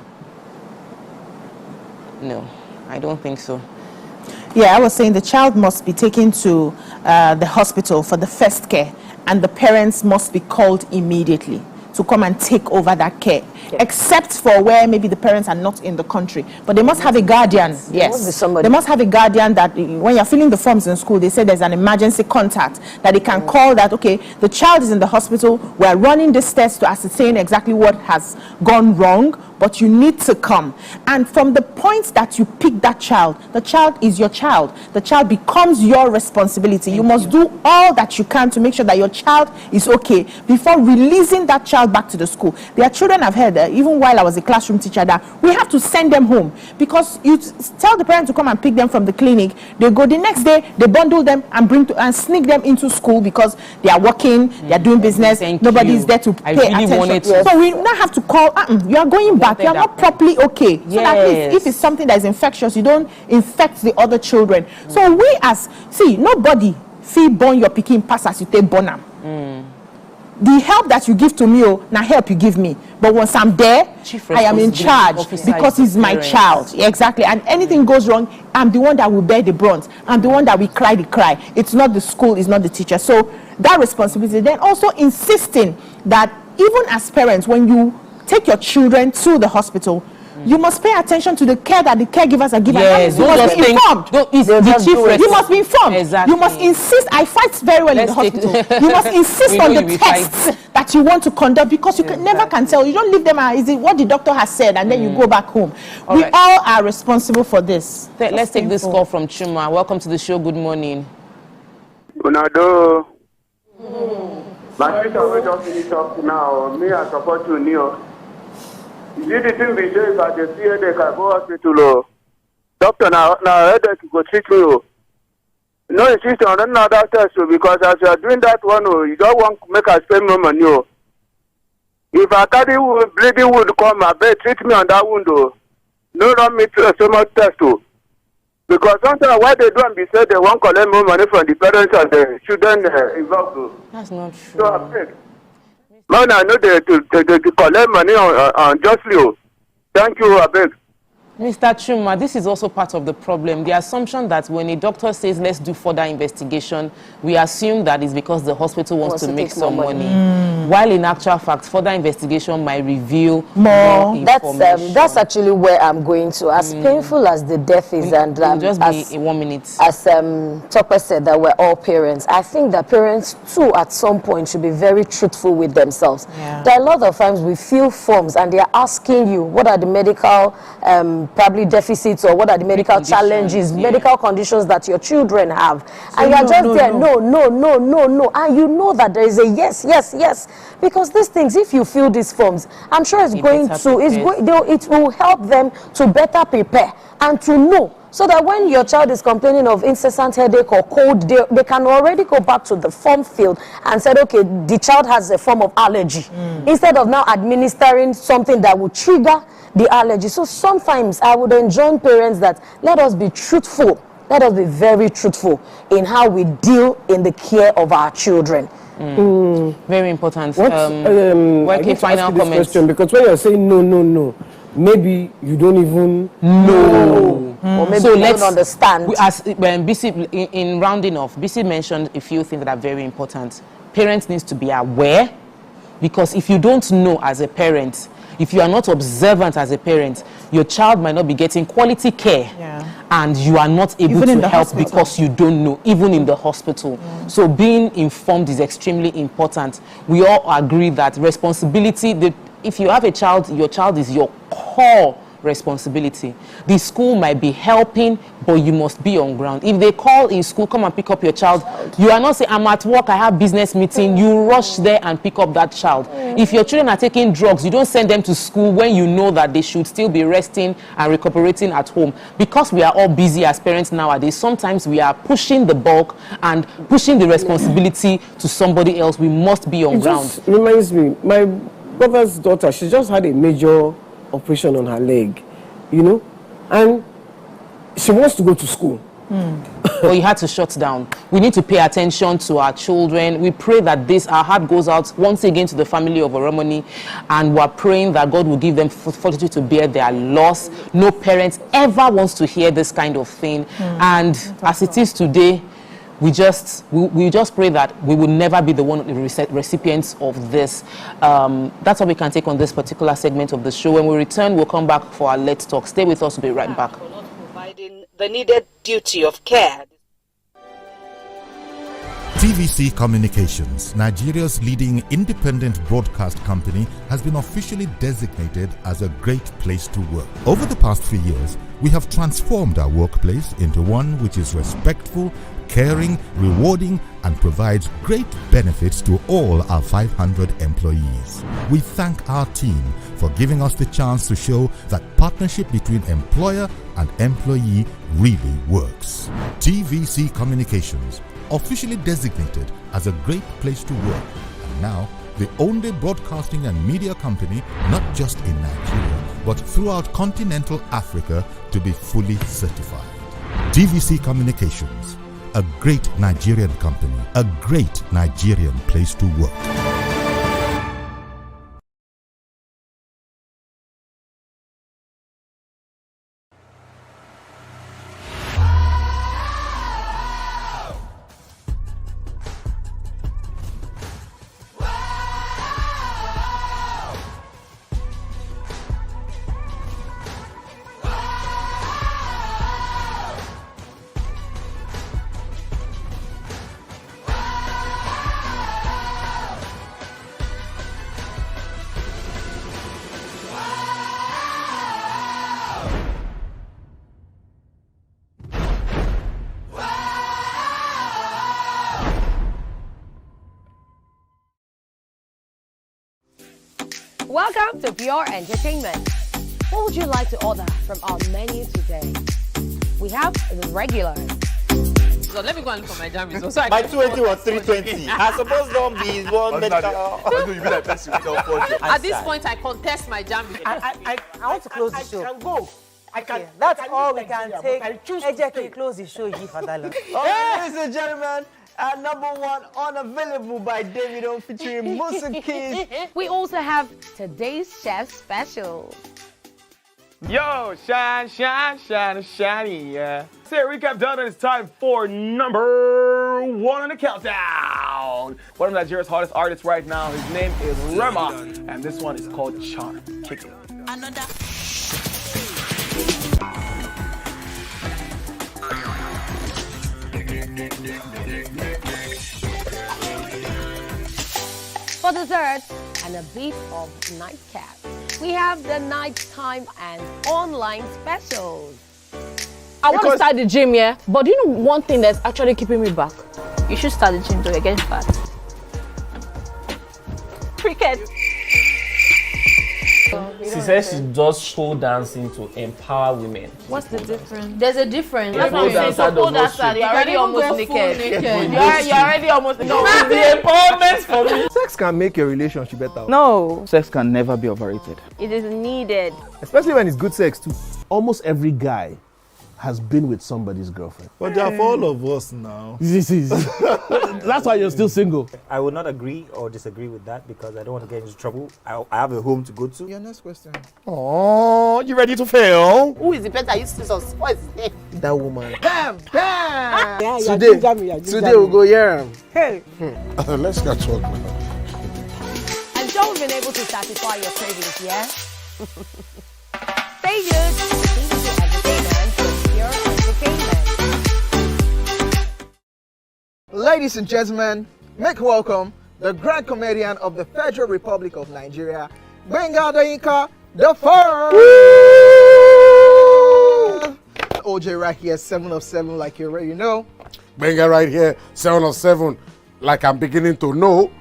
No, I don't think so. Yeah, I was saying the child must be taken to the hospital for the first care, and the parents must be called immediately to come and take over that care, except for where maybe the parents are not in the country. But they must have a guardian. Yes, they must have a guardian that when you're filling the forms in school, they say there's an emergency contact that they can call that, okay, the child is in the hospital, we're running this test to ascertain exactly what has gone wrong, but you need to come. And from the point that you pick that child, the child is your child. The child becomes your responsibility. You must do all that you can to make sure that your child is okay before releasing that child back to the school. There are children I've heard, even while I was a classroom teacher, that we have to send them home because you tell the parent to come and pick them from the clinic. They go the next day, they bundle them and sneak them into school because they are working, they are doing business. Nobody is there to pay attention. So we now have to call, you are going back. back. You're not properly okay. So that at least if it's something that is infectious, you don't infect the other children. So we nobody feel born your pikin pass as you take born am. The help that you give to me, now help you give me. But once I'm there, I am in charge because he's my child. Exactly. And anything goes wrong, I'm the one that will bear the brunt. I'm the one that will cry the cry. It's not the school, it's not the teacher. So that responsibility. Then also insisting that even as parents, when you take your children to the hospital, you must pay attention to the care that the caregivers are giving. Yes, you must be informed. You must be informed. Exactly. You must insist. I fight very well in the hospital. You must insist on the tests that you want to conduct because you never can tell. You don't leave them is it what the doctor has said and then you go back home. We all are responsible for this. Let's take this call from Chuma. Welcome to the show. Good morning. Unado. My sister will just finish up now. Me, I support you, Neo. Is it the thing we say that the fear they can go hospital? Doctor, now headache go treat you. No insist on another test because as you are doing that one, you don't want to make us spend more money. If I carry bleeding wound come, I bet treat me on that wound. No, not me to so much test. Because sometimes why they do and be said they won't collect more money from the parents and the children involved. That's not true. So I beg. Man, I know they collect money unjustly. Thank you, I beg. Mr. Chuma, this is also part of the problem. The assumption that when a doctor says let's do further investigation, we assume that it's because the hospital wants to make some money. While in actual fact, further investigation might reveal more information. That's actually where I'm going to. As painful as the death is, and just be in 1 minute. As Topper said, that we're all parents. I think that parents too, at some point, should be very truthful with themselves. Yeah. There are a lot of times we fill forms and they are asking you what are the medical probably deficits or what are the medical challenges, medical conditions that your children have. So and you're just there, no. And you know that there is a yes. Because these things, if you fill these forms, I'm sure it will help them to better prepare and to know. So that when your child is complaining of incessant headache or cold, they can already go back to the form field and say, okay, the child has a form of allergy. Instead of now administering something that will trigger the allergy. So sometimes I would enjoin parents that let us be truthful. Let us be very truthful in how we deal in the care of our children. Very important. I need to ask you this question because when you're saying no, maybe you don't even know. Or maybe you don't understand. In rounding off, BC mentioned a few things that are very important. Parents need to be aware, because if you don't know as a parent, if you are not observant as a parent, your child might not be getting quality care, and you are not able to help because you don't know, even in the hospital. So being informed is extremely important. We all agree that responsibility, if you have a child, your child is your core responsibility. The school might be helping, but you must be on ground. If they call in school, come and pick up your child, you are not saying, I'm at work, I have business meeting. You rush there and pick up that child. If your children are taking drugs, you don't send them to school when you know that they should still be resting and recuperating at home. Because we are all busy as parents nowadays, sometimes we are pushing the bulk and pushing the responsibility to somebody else. We must be on ground. Just reminds me, my brother's daughter, she just had a major operation on her leg, and she wants to go to school. Well, you had to shut down. We need to pay attention to our children. We pray that our heart goes out once again to the family of Oromoni, and we're praying that God will give them fortitude to bear their loss. No parent ever wants to hear this kind of thing. And as it is today, we just pray that we will never be the recipients of this. That's what we can take on this particular segment of the show. When we return, we'll come back for our Let's Talk. Stay with us. We'll be right back. For not providing the needed duty of care. TVC Communications, Nigeria's leading independent broadcast company, has been officially designated as a great place to work. Over the past few years, we have transformed our workplace into one which is respectful, caring, rewarding, and provides great benefits to all our 500 employees. We thank our team for giving us the chance to show that partnership between employer and employee really works. TVC Communications, officially designated as a great place to work, and now the only broadcasting and media company not just in Nigeria, but but throughout continental Africa to be fully certified. TVC Communications, a great Nigerian company, a great Nigerian place to work. Welcome to Pure Entertainment. What would you like to order from our menu today? We have the regular. So let me go and look for my jam results. My 20 was 320. I suppose don't be one medical. At this point, I contest my jam results. I want to close the show. I can go. I can. That's all we can take. I choose Ejeki, close the show. Give for that. Ladies and gentlemen, at number 1, Unavailable by Davido featuring Musa Keys. We also have today's chef special. Yo, shine, shine, shine, shiny, yeah. Say recap done, and it's time for number 1 on the countdown. One of Nigeria's hottest artists right now, his name is Rema, and this one is called Charm. Kick it. Another. For dessert and a bit of nightcap, we have the nighttime and online specials. I want to start the gym, yeah? But do you know one thing that's actually keeping me back? You should start the gym, though. You're getting fat. Cricket. She says she does pole dancing to empower women. What's the difference? There's a difference. Yeah, That's what I'm saying. So pole dancer, you're already almost naked. You're already almost naked. No, the empowerment for me. Sex can make your relationship better. No. Sex can never be overrated. It is needed. Especially when it's good sex too. Almost every guy has been with somebody's girlfriend. But they are for all of us now. That's why you're still single. I would not agree or disagree with that because I don't want to get into trouble. I have a home to go to. Your next question. Oh, you ready to fail? Who is the better? You scissors. What is it? That woman. Damn! Yeah, Today we'll go here. Hey. Let's get talk now. I'm sure we've been able to satisfy your cravings, yeah? Stay good. Ladies and gentlemen, make welcome the grand comedian of the Federal Republic of Nigeria, Gbenga Adeyinka the First. OJ right here, 7 of 7, like you already know. Gbenga right here, 7 of 7, like I'm beginning to know.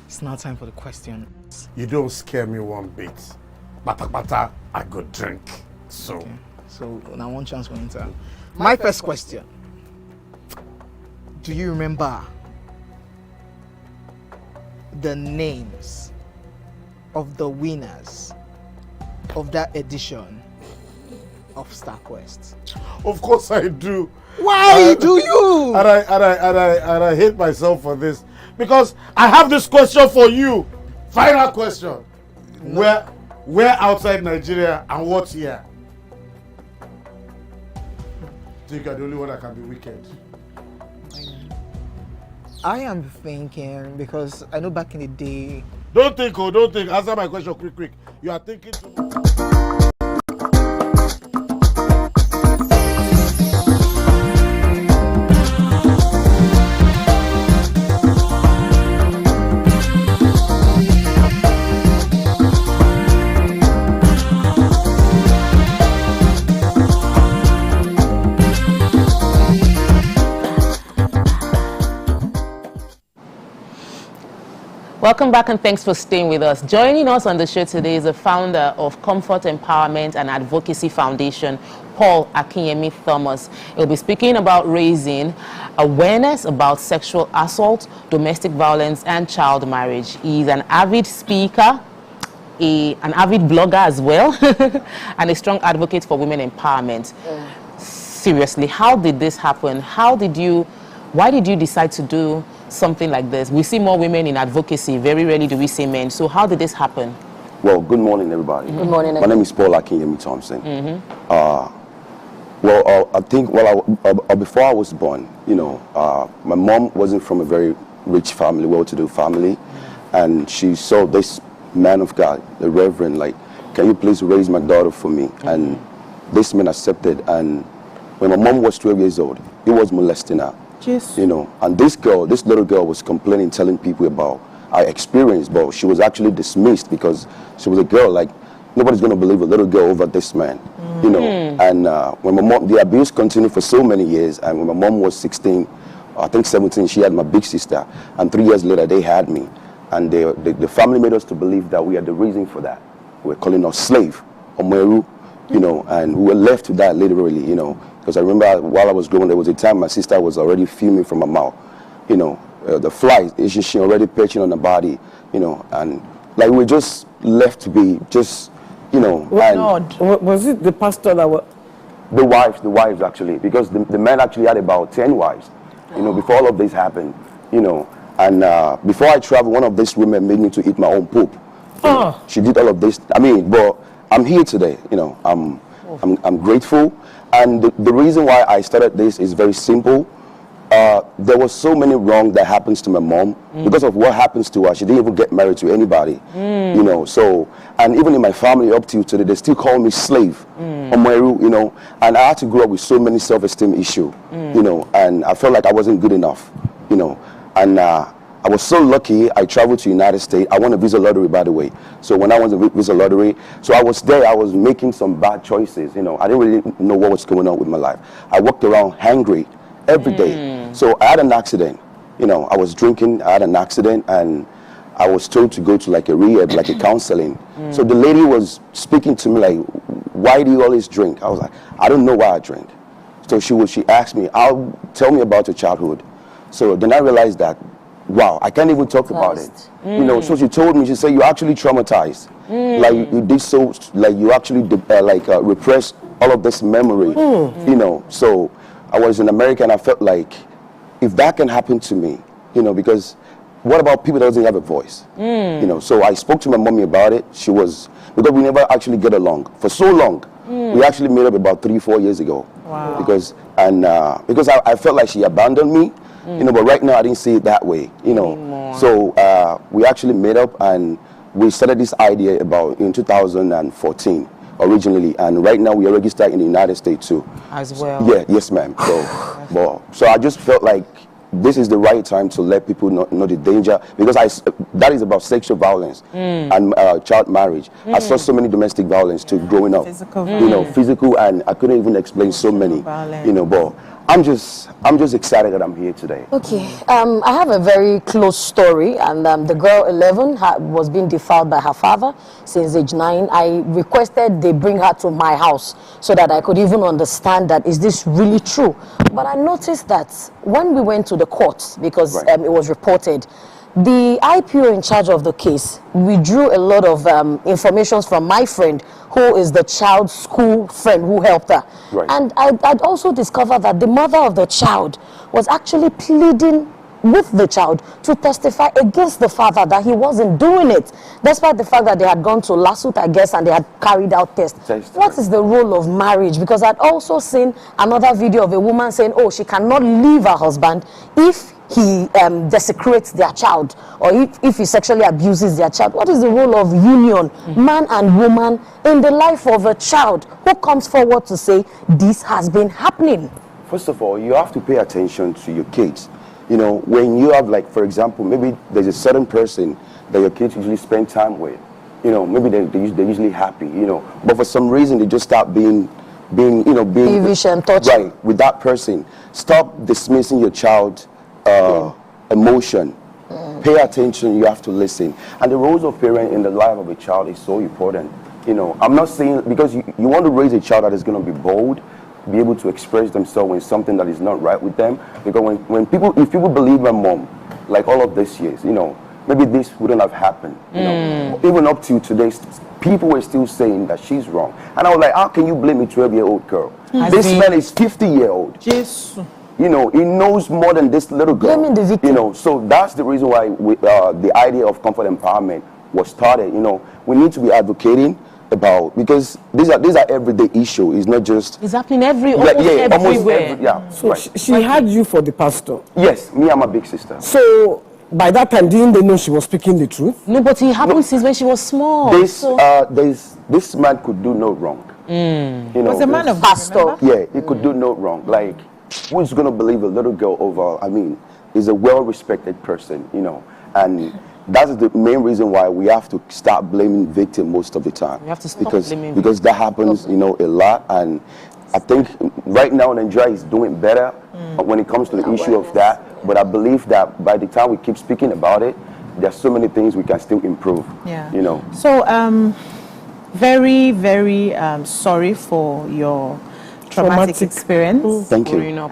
It's now time for the question. You don't scare me one bit. Bata, I go drink. So. Okay. So now one chance for enter. My first question. Do you remember the names of the winners of that edition of StarQuest? Of course I do. Why do you? And I hate myself for this because I have this question for you. Final question. No. Where outside Nigeria and what year? Think you're the only one that can be wicked. I am thinking because I know back in the day. Don't think. Answer my question quick. You are thinking too much. Welcome back and thanks for staying with us. Joining us on the show today is the founder of Comfort Empowerment and Advocacy Foundation, Paul Akinyemi Thomas. He'll be speaking about raising awareness about sexual assault, domestic violence, and child marriage. He's an avid speaker, an avid blogger as well, and a strong advocate for women empowerment. Seriously, how did this happen? Why did you decide to do something like this? We see more women in advocacy. Very rarely do we see men. So how did this happen? Well, good morning, everybody. Good morning. My name is Paul Akinyemi Thompson. I think before I was born, my mom wasn't from a very rich family, well-to-do family, and she saw this man of God, the Reverend, like, can you please raise my daughter for me? And this man accepted. And when my mom was 12 years old, he was molesting her. Yes. And this little girl was complaining, telling people about our experience, but she was actually dismissed because she was a girl. Like, nobody's going to believe a little girl over this man, And when my mom, the abuse continued for so many years, and when my mom was 16, I think 17, she had my big sister, and 3 years later they had me, and the family made us to believe that we are the reason for that. We're calling us slave, Omeru, and we were left to that literally, Because I remember while I was growing, there was a time my sister was already fuming from her mouth. The flies, she already perching on the body, and like we just left to be just, Was it the pastor that was? The wives actually, because the man actually had about 10 wives, before all of this happened, and before I traveled, one of these women made me to eat my own poop. She did all of this. But I'm here today, I'm grateful. And the reason why I started this is very simple. There was so many wrong that happens to my mom because of what happens to her. She didn't even get married to anybody, So, and even in my family up till today, they still call me slave, Omeru, And I had to grow up with so many self-esteem issues, And I felt like I wasn't good enough, And I was so lucky. I traveled to the United States. I won a visa lottery, by the way. So when I won the visa lottery, so I was there. I was making some bad choices. I didn't really know what was going on with my life. I walked around hungry every day. So I had an accident. I was drinking. I had an accident, and I was told to go to like a rehab, like a counseling. So the lady was speaking to me like, "Why do you always drink?" I was like, "I don't know why I drink." So she asked me, "Tell me about your childhood." So then I realized that, wow, I can't even talk about it. So she told me, she said, "You're actually traumatized. Like you did so, like you actually repressed all of this memory." So I was in America, and I felt like, if that can happen to me, because what about people that doesn't have a voice? So I spoke to my mommy about it. Because we never actually get along for so long. We actually made up about 3-4 years ago. Wow. Because I felt like she abandoned me. But right now I didn't see it that way, So we actually made up, and we started this idea in 2014 originally, and right now we are registered in the United States too. As well. Yes, ma'am. So I just felt like this is the right time to let people know the danger, because that is about sexual violence and child marriage. I saw so many domestic violence too growing up. Physical, and I couldn't even explain so many. But I'm just excited that I'm here today. Okay, I have a very close story, and the girl 11 was being defiled by her father since age 9. I requested they bring her to my house so that I could even understand that, is this really true? But I noticed that when we went to the courts, because it was reported, the IPO in charge of the case withdrew a lot of information from my friend, who is the child's school friend who helped her. And I'd also discovered that the mother of the child was actually pleading with the child to testify against the father that he wasn't doing it, despite the fact that they had gone to lawsuit, I guess, and they had carried out tests. What is the role of marriage? Because I'd also seen another video of a woman saying, oh, she cannot leave her husband if he desecrates their child, or if he sexually abuses their child. What is the role of union, man and woman, in the life of a child who comes forward to say, this has been happening? First of all, you have to pay attention to your kids. When you have, like, for example, maybe there's a certain person that your kids usually spend time with, maybe they're usually happy, but for some reason they just start being peevish and touchy. Right, with that person. Stop dismissing your child emotion, Pay attention, you have to listen. And the roles of parent in the life of a child is so important. You know, I'm not saying, because you want to raise a child that is going to be bold, be able to express themselves when something that is not right with them. Because if people believe my mom, like all of these years, you know, maybe this wouldn't have happened. You know, even up to today, people were still saying that she's wrong. And I was like, how can you blame a 12-year-old girl? This man is 50-year-old. Jesus. You know, he knows more than this little girl. Blaming the victim. You know, so that's the reason why the idea of comfort empowerment was started. You know, we need to be advocating about, because these are everyday issue. It's not just. It's happening everywhere. So she had you for the pastor. Yes, me and my big sister. So by that time, didn't they know she was speaking the truth? No, but it happened since when she was small. This man could do no wrong. You know, was a man of pastor. Yeah, he could do no wrong. Like, who's gonna believe a little girl over? I mean, is a well-respected person. You know, and that's the main reason why we have to start blaming victim most of the time. We have to stop blaming because that happens, you know, a lot. And I think right now Nigeria is doing better when it comes to the issue of that. But I believe that by the time we keep speaking about it, there's so many things we can still improve. Yeah. You know. So very, very sorry for your traumatic experience. Thank you.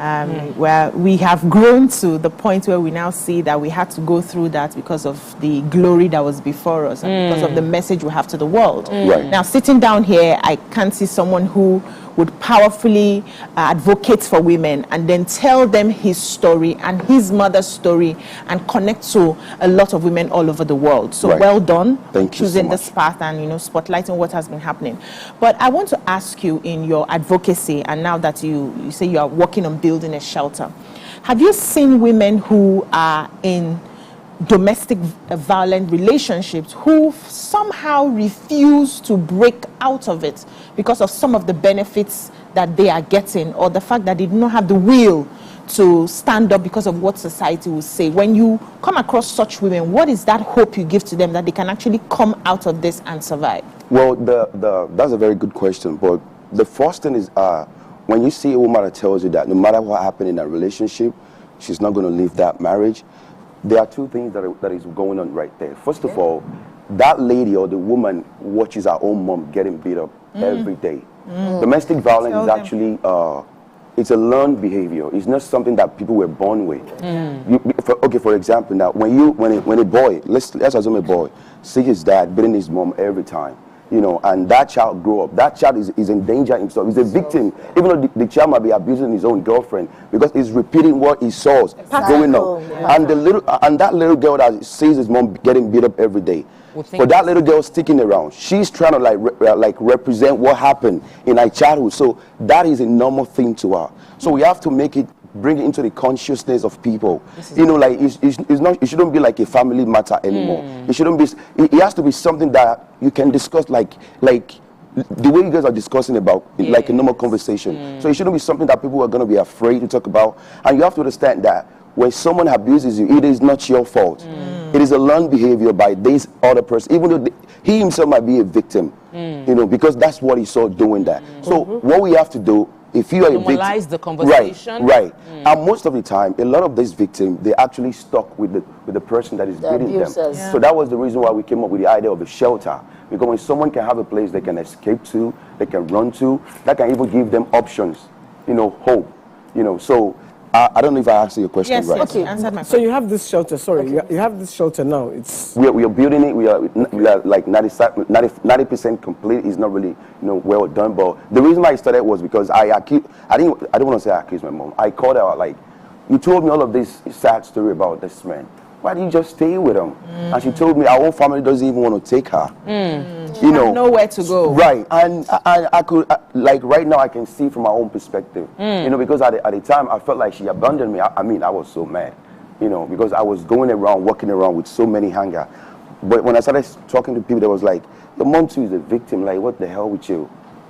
Where we have grown to the point where we now see that we had to go through that because of the glory that was before us and because of the message we have to the world. Right. Now, sitting down here, I can't see someone who would powerfully advocate for women and then tell them his story and his mother's story and connect to a lot of women all over the world. So well done. Thank you choosing so much. this path and, you know, spotlighting what has been happening. But I want to ask you, in your advocacy, and now that you say you are working on building a shelter, have you seen women who are in domestic violent relationships who somehow refuse to break out of it because of some of the benefits that they are getting, or the fact that they do not have the will to stand up because of what society will say? When you come across such women, what is that hope you give to them that they can actually come out of this and survive? Well, that's a very good question. But the first thing is, when you see a woman that tells you that no matter what happened in that relationship, she's not going to leave that marriage, there are two things that is going on right there. First of all, that lady or the woman watches her own mom getting beat up every day. Domestic violence is actually it's a learned behavior. It's not something that people were born with. For example, now when a boy, let's assume a boy, sees his dad beating his mom every time, you know, and that child grow up, that child is in danger himself. He's a victim, even though the child might be abusing his own girlfriend, because he's repeating what he saw growing up. And that little girl that sees his mom getting beat up every day, for that little girl sticking around, she's trying to like represent what happened in her childhood. So that is a normal thing to her. So we have to bring it into the consciousness of people. You know, like it shouldn't be like a family matter anymore. It shouldn't be. It has to be something that you can discuss, like the way you guys are discussing about, like a normal conversation. So it shouldn't be something that people are going to be afraid to talk about. And you have to understand that when someone abuses you, it is not your fault. It is a learned behavior by this other person, even though he himself might be a victim. You know, because that's what he saw doing that. So what we have to do, if you are normalize the conversation. Right. And most of the time, a lot of these victims, they actually stuck with the person that is beating them. So that was the reason why we came up with the idea of a shelter. Because when someone can have a place they can escape to, they can run to, that can even give them options, you know, hope. You know, so I don't know if I answered your question right. Okay. So you have this shelter. Sorry, you have this shelter now. We are building it. We are like 90% complete. It's not really, you know, well done. But the reason why I started was because I don't want to say I accused my mom. I called her like, you told me all of this sad story about this man. Why do you just stay with him? And she told me our own family doesn't even want to take her. You know, nowhere to go. Right, and I could like right now I can see from my own perspective. You know, because at the time I felt like she abandoned me. I mean, I was so mad. You know, because I was going around, walking around with so many anger. But when I started talking to people, they was like, "Your mom too is a victim. Like, what the hell with you?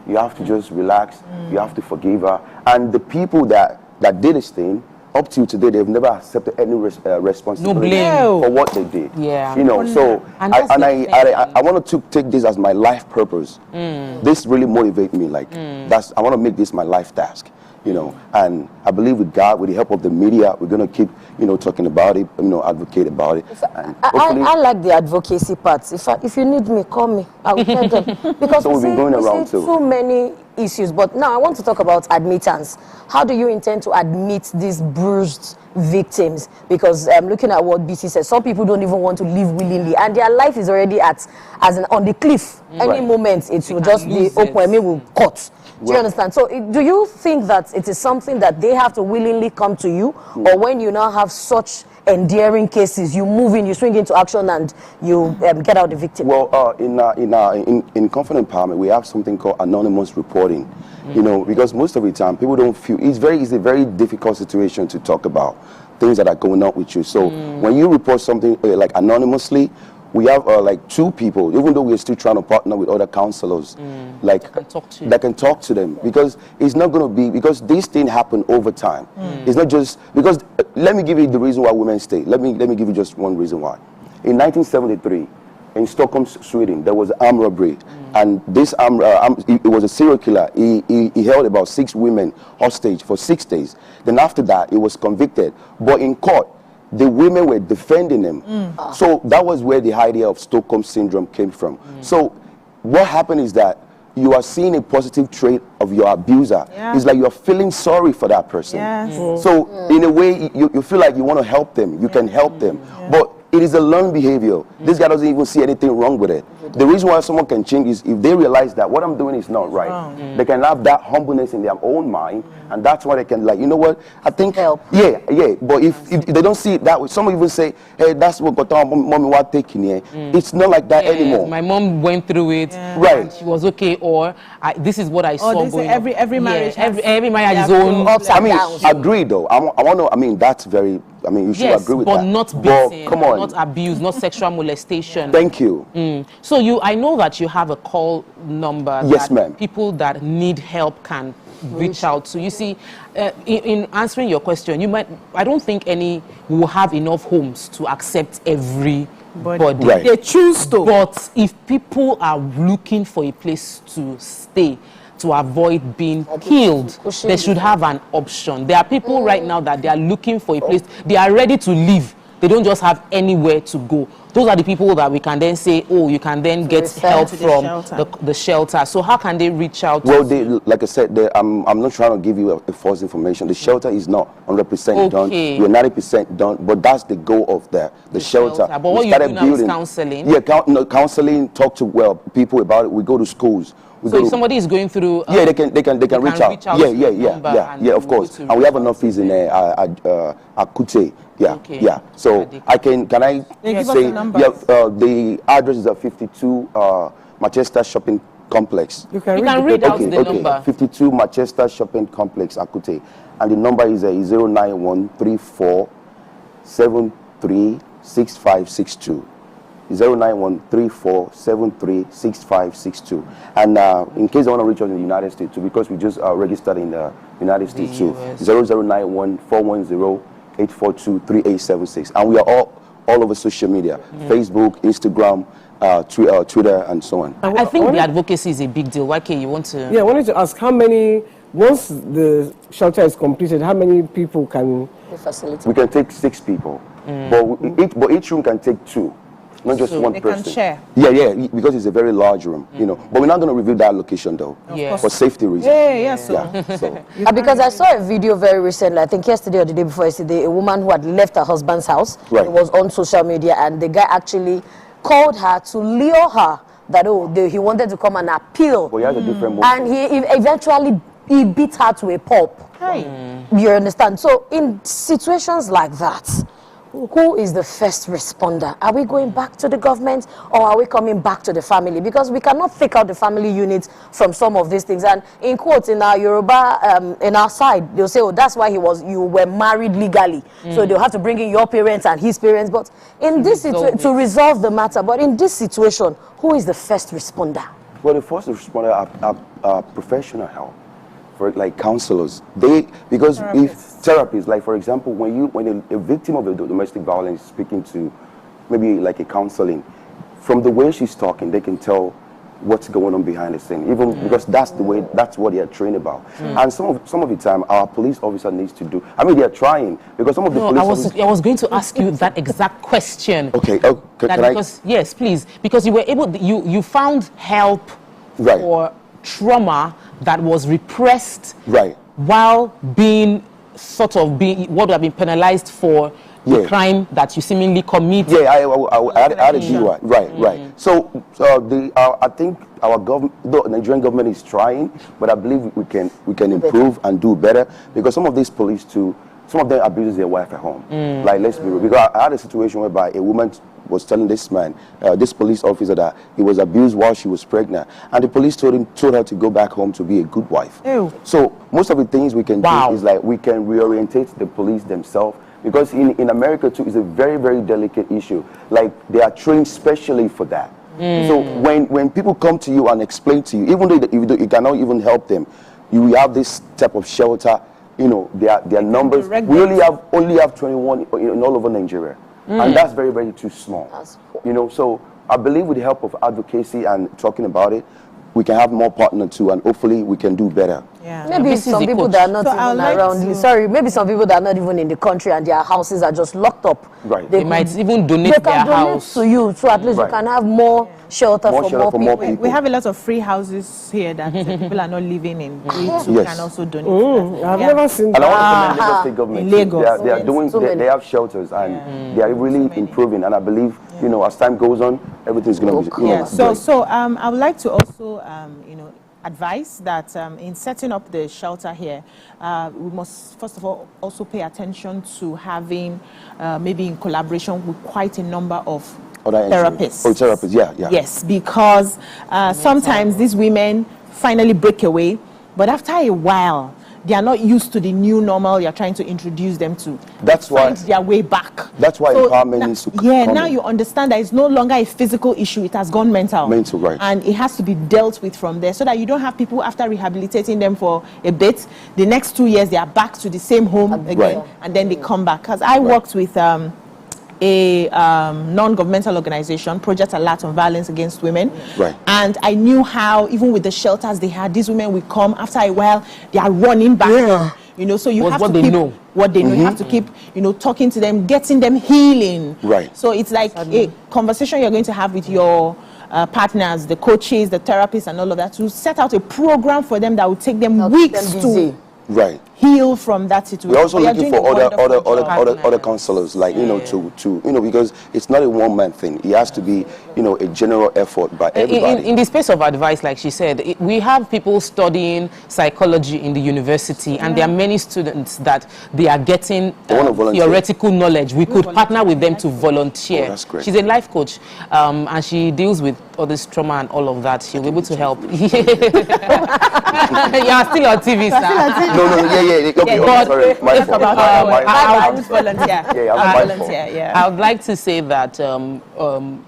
You have to just relax. You have to forgive her." And the people that did this thing, up to today, they've never accepted any responsibility for what they did. You know, so I want to take this as my life purpose. This really motivates me. Like I want to make this my life task. you know. And I believe with God, with the help of the media, we're going to keep, you know, talking about it, you know, advocate about it. And I like the advocacy part. If you need me, call me. I will tell them. Because so we've been going around too. So many issues. But now I want to talk about admittance. How do you intend to admit these bruised victims? Because I'm looking at what BC says. Some people don't even want to live willingly, and their life is already on the cliff. Any moment it will just be open. It will cut. Do you understand? So do you think that it is something that they have to willingly come to you, or when you now have such endearing cases, you move in, you swing into action, and you get out the victim? Well, in confident empowerment, we have something called anonymous reporting. You know, because most of the time people don't feel it's a very difficult situation to talk about things that are going on with you. So when you report something like anonymously, we have like 2 people, even though we're still trying to partner with other counselors, like that can talk to them, because it's not going to be, because these things happen over time. It's not just because let me give you the reason why women stay. Let me give you just one reason why. In 1973, in Stockholm, Sweden, there was armed robbery, and this it was a serial killer. He held about 6 women hostage for 6 days. Then after that, he was convicted, but in court, the women were defending him. So that was where the idea of Stockholm syndrome came from. So what happened is that you are seeing a positive trait of your abuser. It's like you're feeling sorry for that person. So in a way, you feel like you want to help them. You can help them. But it is a learned behavior. This guy doesn't even see anything wrong with it. The reason why someone can change is if they realize that what I'm doing is not right. They can have that humbleness in their own mind, and that's why they can, like, you know what, I think help. Yeah. But if they don't see it that way, some even say, hey, that's what got on mommy what taking here. It's not like that anymore. My mom went through it, right? She was okay, or this is what I saw going on. Every marriage, every marriage has its own ups and downs. Agree though. I mean, that's very. I mean, you should agree with that. But not beating, come on, not abuse, not sexual molestation. Thank you. So I know that you have a call number. Yes, that ma'am. People that need help can reach out to. You see, in answering your question, I don't think any will have enough homes to accept everybody. Right. They choose to. But if people are looking for a place to stay, to avoid being killed, they should have an option. There are people right now that they are looking for a place. They are ready to leave. They don't just have anywhere to go. Those are the people that we can then say, oh, you can then get help from the shelter. So how can they reach out? Well, like I said, I'm not trying to give you a false information. The shelter is not 100% done. We're 90% done, but that's the goal of the shelter. But what you do now is counseling? Yeah, counseling, talk to people about it. We go to schools. So if somebody is going through, they can reach out. Yeah, of course. And we have an office in Akute. Yeah. So can I say the address is at 52 Manchester Shopping Complex. You can read out the number. 52 Manchester Shopping Complex, Akute, and the number is 09134736562. 09134736562. And in case I want to reach out in the United States too, because we just registered in the United States too, 00914108423876. And we are all over social media, Facebook, Instagram, Twitter, and so on. I think the advocacy is a big deal. YK, you want to? Yeah, I wanted to ask how many, once the shelter is completed, how many people can facilitate? We can take 6 people, but each room can take 2. Not just one person. Can share. Yeah, because it's a very large room, you know. But we're not going to reveal that location though, for safety reasons. Because I saw a video very recently, I think yesterday or the day before yesterday, a woman who had left her husband's house. It was on social media, and the guy actually called her to lure her that he wanted to come and appeal. But he has a different motive. And he eventually beat her to a pulp. You understand? So in situations like that, who is the first responder? Are we going back to the government, or are we coming back to the family? Because we cannot take out the family units from some of these things. And in quotes, in our Yoruba, in our side, they'll say, oh, that's why you were married legally. So they'll have to bring in your parents and his parents. But in this situation, to resolve the matter, but in this situation, who is the first responder? Well, the first responder are professional help. For like counselors, because if therapists, like for example, when a victim of a domestic violence is speaking to maybe like a counseling, from the way she's talking, they can tell what's going on behind the scene, even because that's what they are trained about. And some of the time, our police officer needs to do. I mean, they are trying because some of the police. I was going to ask you that exact question. Okay. Oh, yes, please, because you were able. You found help for trauma that was repressed. Right. While being what would have been penalized for the crime that you seemingly commit. Yeah, I had a DUI. Right. So I think our government, the Nigerian government, is trying, but I believe we can improve and do better, because some of these police too, some of them abuse their wife at home. Like, let's be real, because I had a situation whereby a woman was telling this man, this police officer, that he was abused while she was pregnant, and the police told her to go back home to be a good wife. Ew. So most of the things we can do is like we can reorientate the police themselves, because in America too, it's a very, very delicate issue. Like, they are trained specially for that. So when people come to you and explain to you, even though you cannot even help them, you have this type of shelter. You know, their numbers. We only have 21 in all over Nigeria. And that's very, very too small. You know, so I believe with the help of advocacy and talking about it, we can have more partners too, and hopefully we can do better. Yeah. Maybe some people that are not even around you. Sorry, maybe some people that are not even in the country and their houses are just locked up. Right. They might even donate their house to you, so at least you can have more shelter for more people. We have a lot of free houses here that people are not living in. We too can also donate. I've never seen that. And I want to commend Lagos State government. In Lagos. They are doing. They have shelters, and they are really improving. And I believe, you know, as time goes on, everything's going to be. So I would like to also, advise that in setting up the shelter here, we must first of all also pay attention to having maybe in collaboration with quite a number of therapists. Oh, therapists, yeah. Yes, because sometimes these women finally break away, but after a while, they are not used to the new normal you're trying to introduce them to. That's why find their way back. That's why empowerment needs to come. Now you understand that it's no longer a physical issue, it has gone mental. Mental, right. And it has to be dealt with from there, so that you don't have people, after rehabilitating them for a bit, the next 2 years they are back to the same home again, and then they come back. Because I worked with a non-governmental organization, Project Alert on Violence Against Women. Right. And I knew how, even with the shelters they had, these women would come, after a while, they are running back. Yeah. You know, so you have to keep what they know. You have to keep, talking to them, getting them healing. Right. So it's like a conversation you're going to have with your partners, the coaches, the therapists, and all of that, to set out a program for them that will take them weeks to heal from that situation. We're also looking for other counselors, like to because it's not a one-man thing. It has to be a general effort by everybody. In the space of advice, like she said, we have people studying psychology in the university, and there are many students that they are getting theoretical knowledge. We could partner with them to volunteer. Oh, that's great. She's a life coach, and she deals with all this trauma and all of that. She'll be able to help. You are still on TV, sir. No, okay, sorry, my fault. I would volunteer. I would like to say that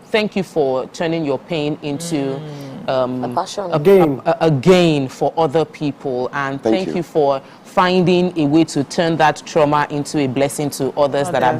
thank you for turning your pain into a gain for other people, and thank you for finding a way to turn that trauma into a blessing to others that are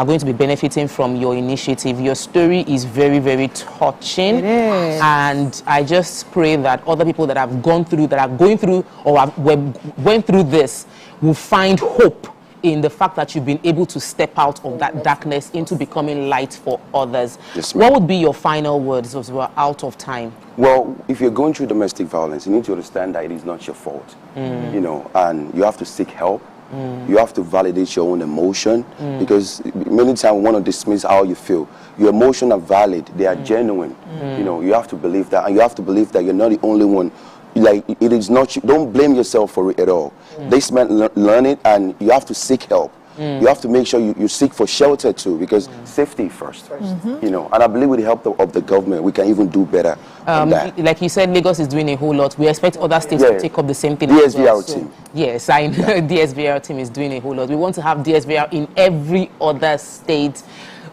going to be benefiting from your initiative. Your story is very, very touching. It is. And I just pray that other people that have gone through, that are going through, or went through this, will find hope in the fact that you've been able to step out of that darkness into becoming light for others. Yes, what would be your final words, as we're out of time? Well, if you're going through domestic violence, you need to understand that it is not your fault, and you have to seek help. You have to validate your own emotion, because many times we want to dismiss how you feel. Your emotions are valid, they are genuine. You have to believe that, and you have to believe that you're not the only one. Like, it is not you. Don't blame yourself for it at all. This man learn it, and you have to seek help. You have to make sure you seek for shelter too, because safety first. And I believe with the help of the government, we can even do better on that. Like you said, Lagos is doing a whole lot. We expect other states to take up the same thing. DSVR team. Yes, I know. DSVR team is doing a whole lot. We want to have DSVR in every other state,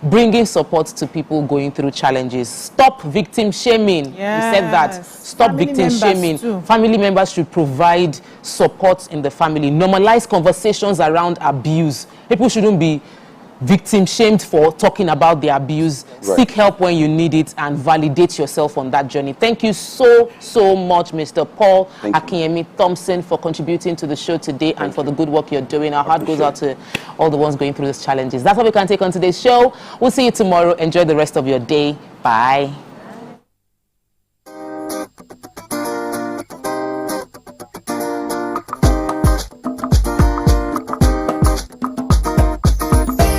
bringing support to people going through challenges. Stop victim shaming. Yes. You said that. Stop victim shaming. Family members should provide support in the family. Normalize conversations around abuse. People shouldn't be victim shamed for talking about the abuse. Right. Seek help when you need it and validate yourself on that journey. Thank you so much, Mr. Paul Akinyemi Thompson, for contributing to the show today and for the good work you're doing. Our heart goes out to all the ones going through these challenges. That's what we can take on today's show. We'll see you tomorrow. Enjoy the rest of your day. Bye.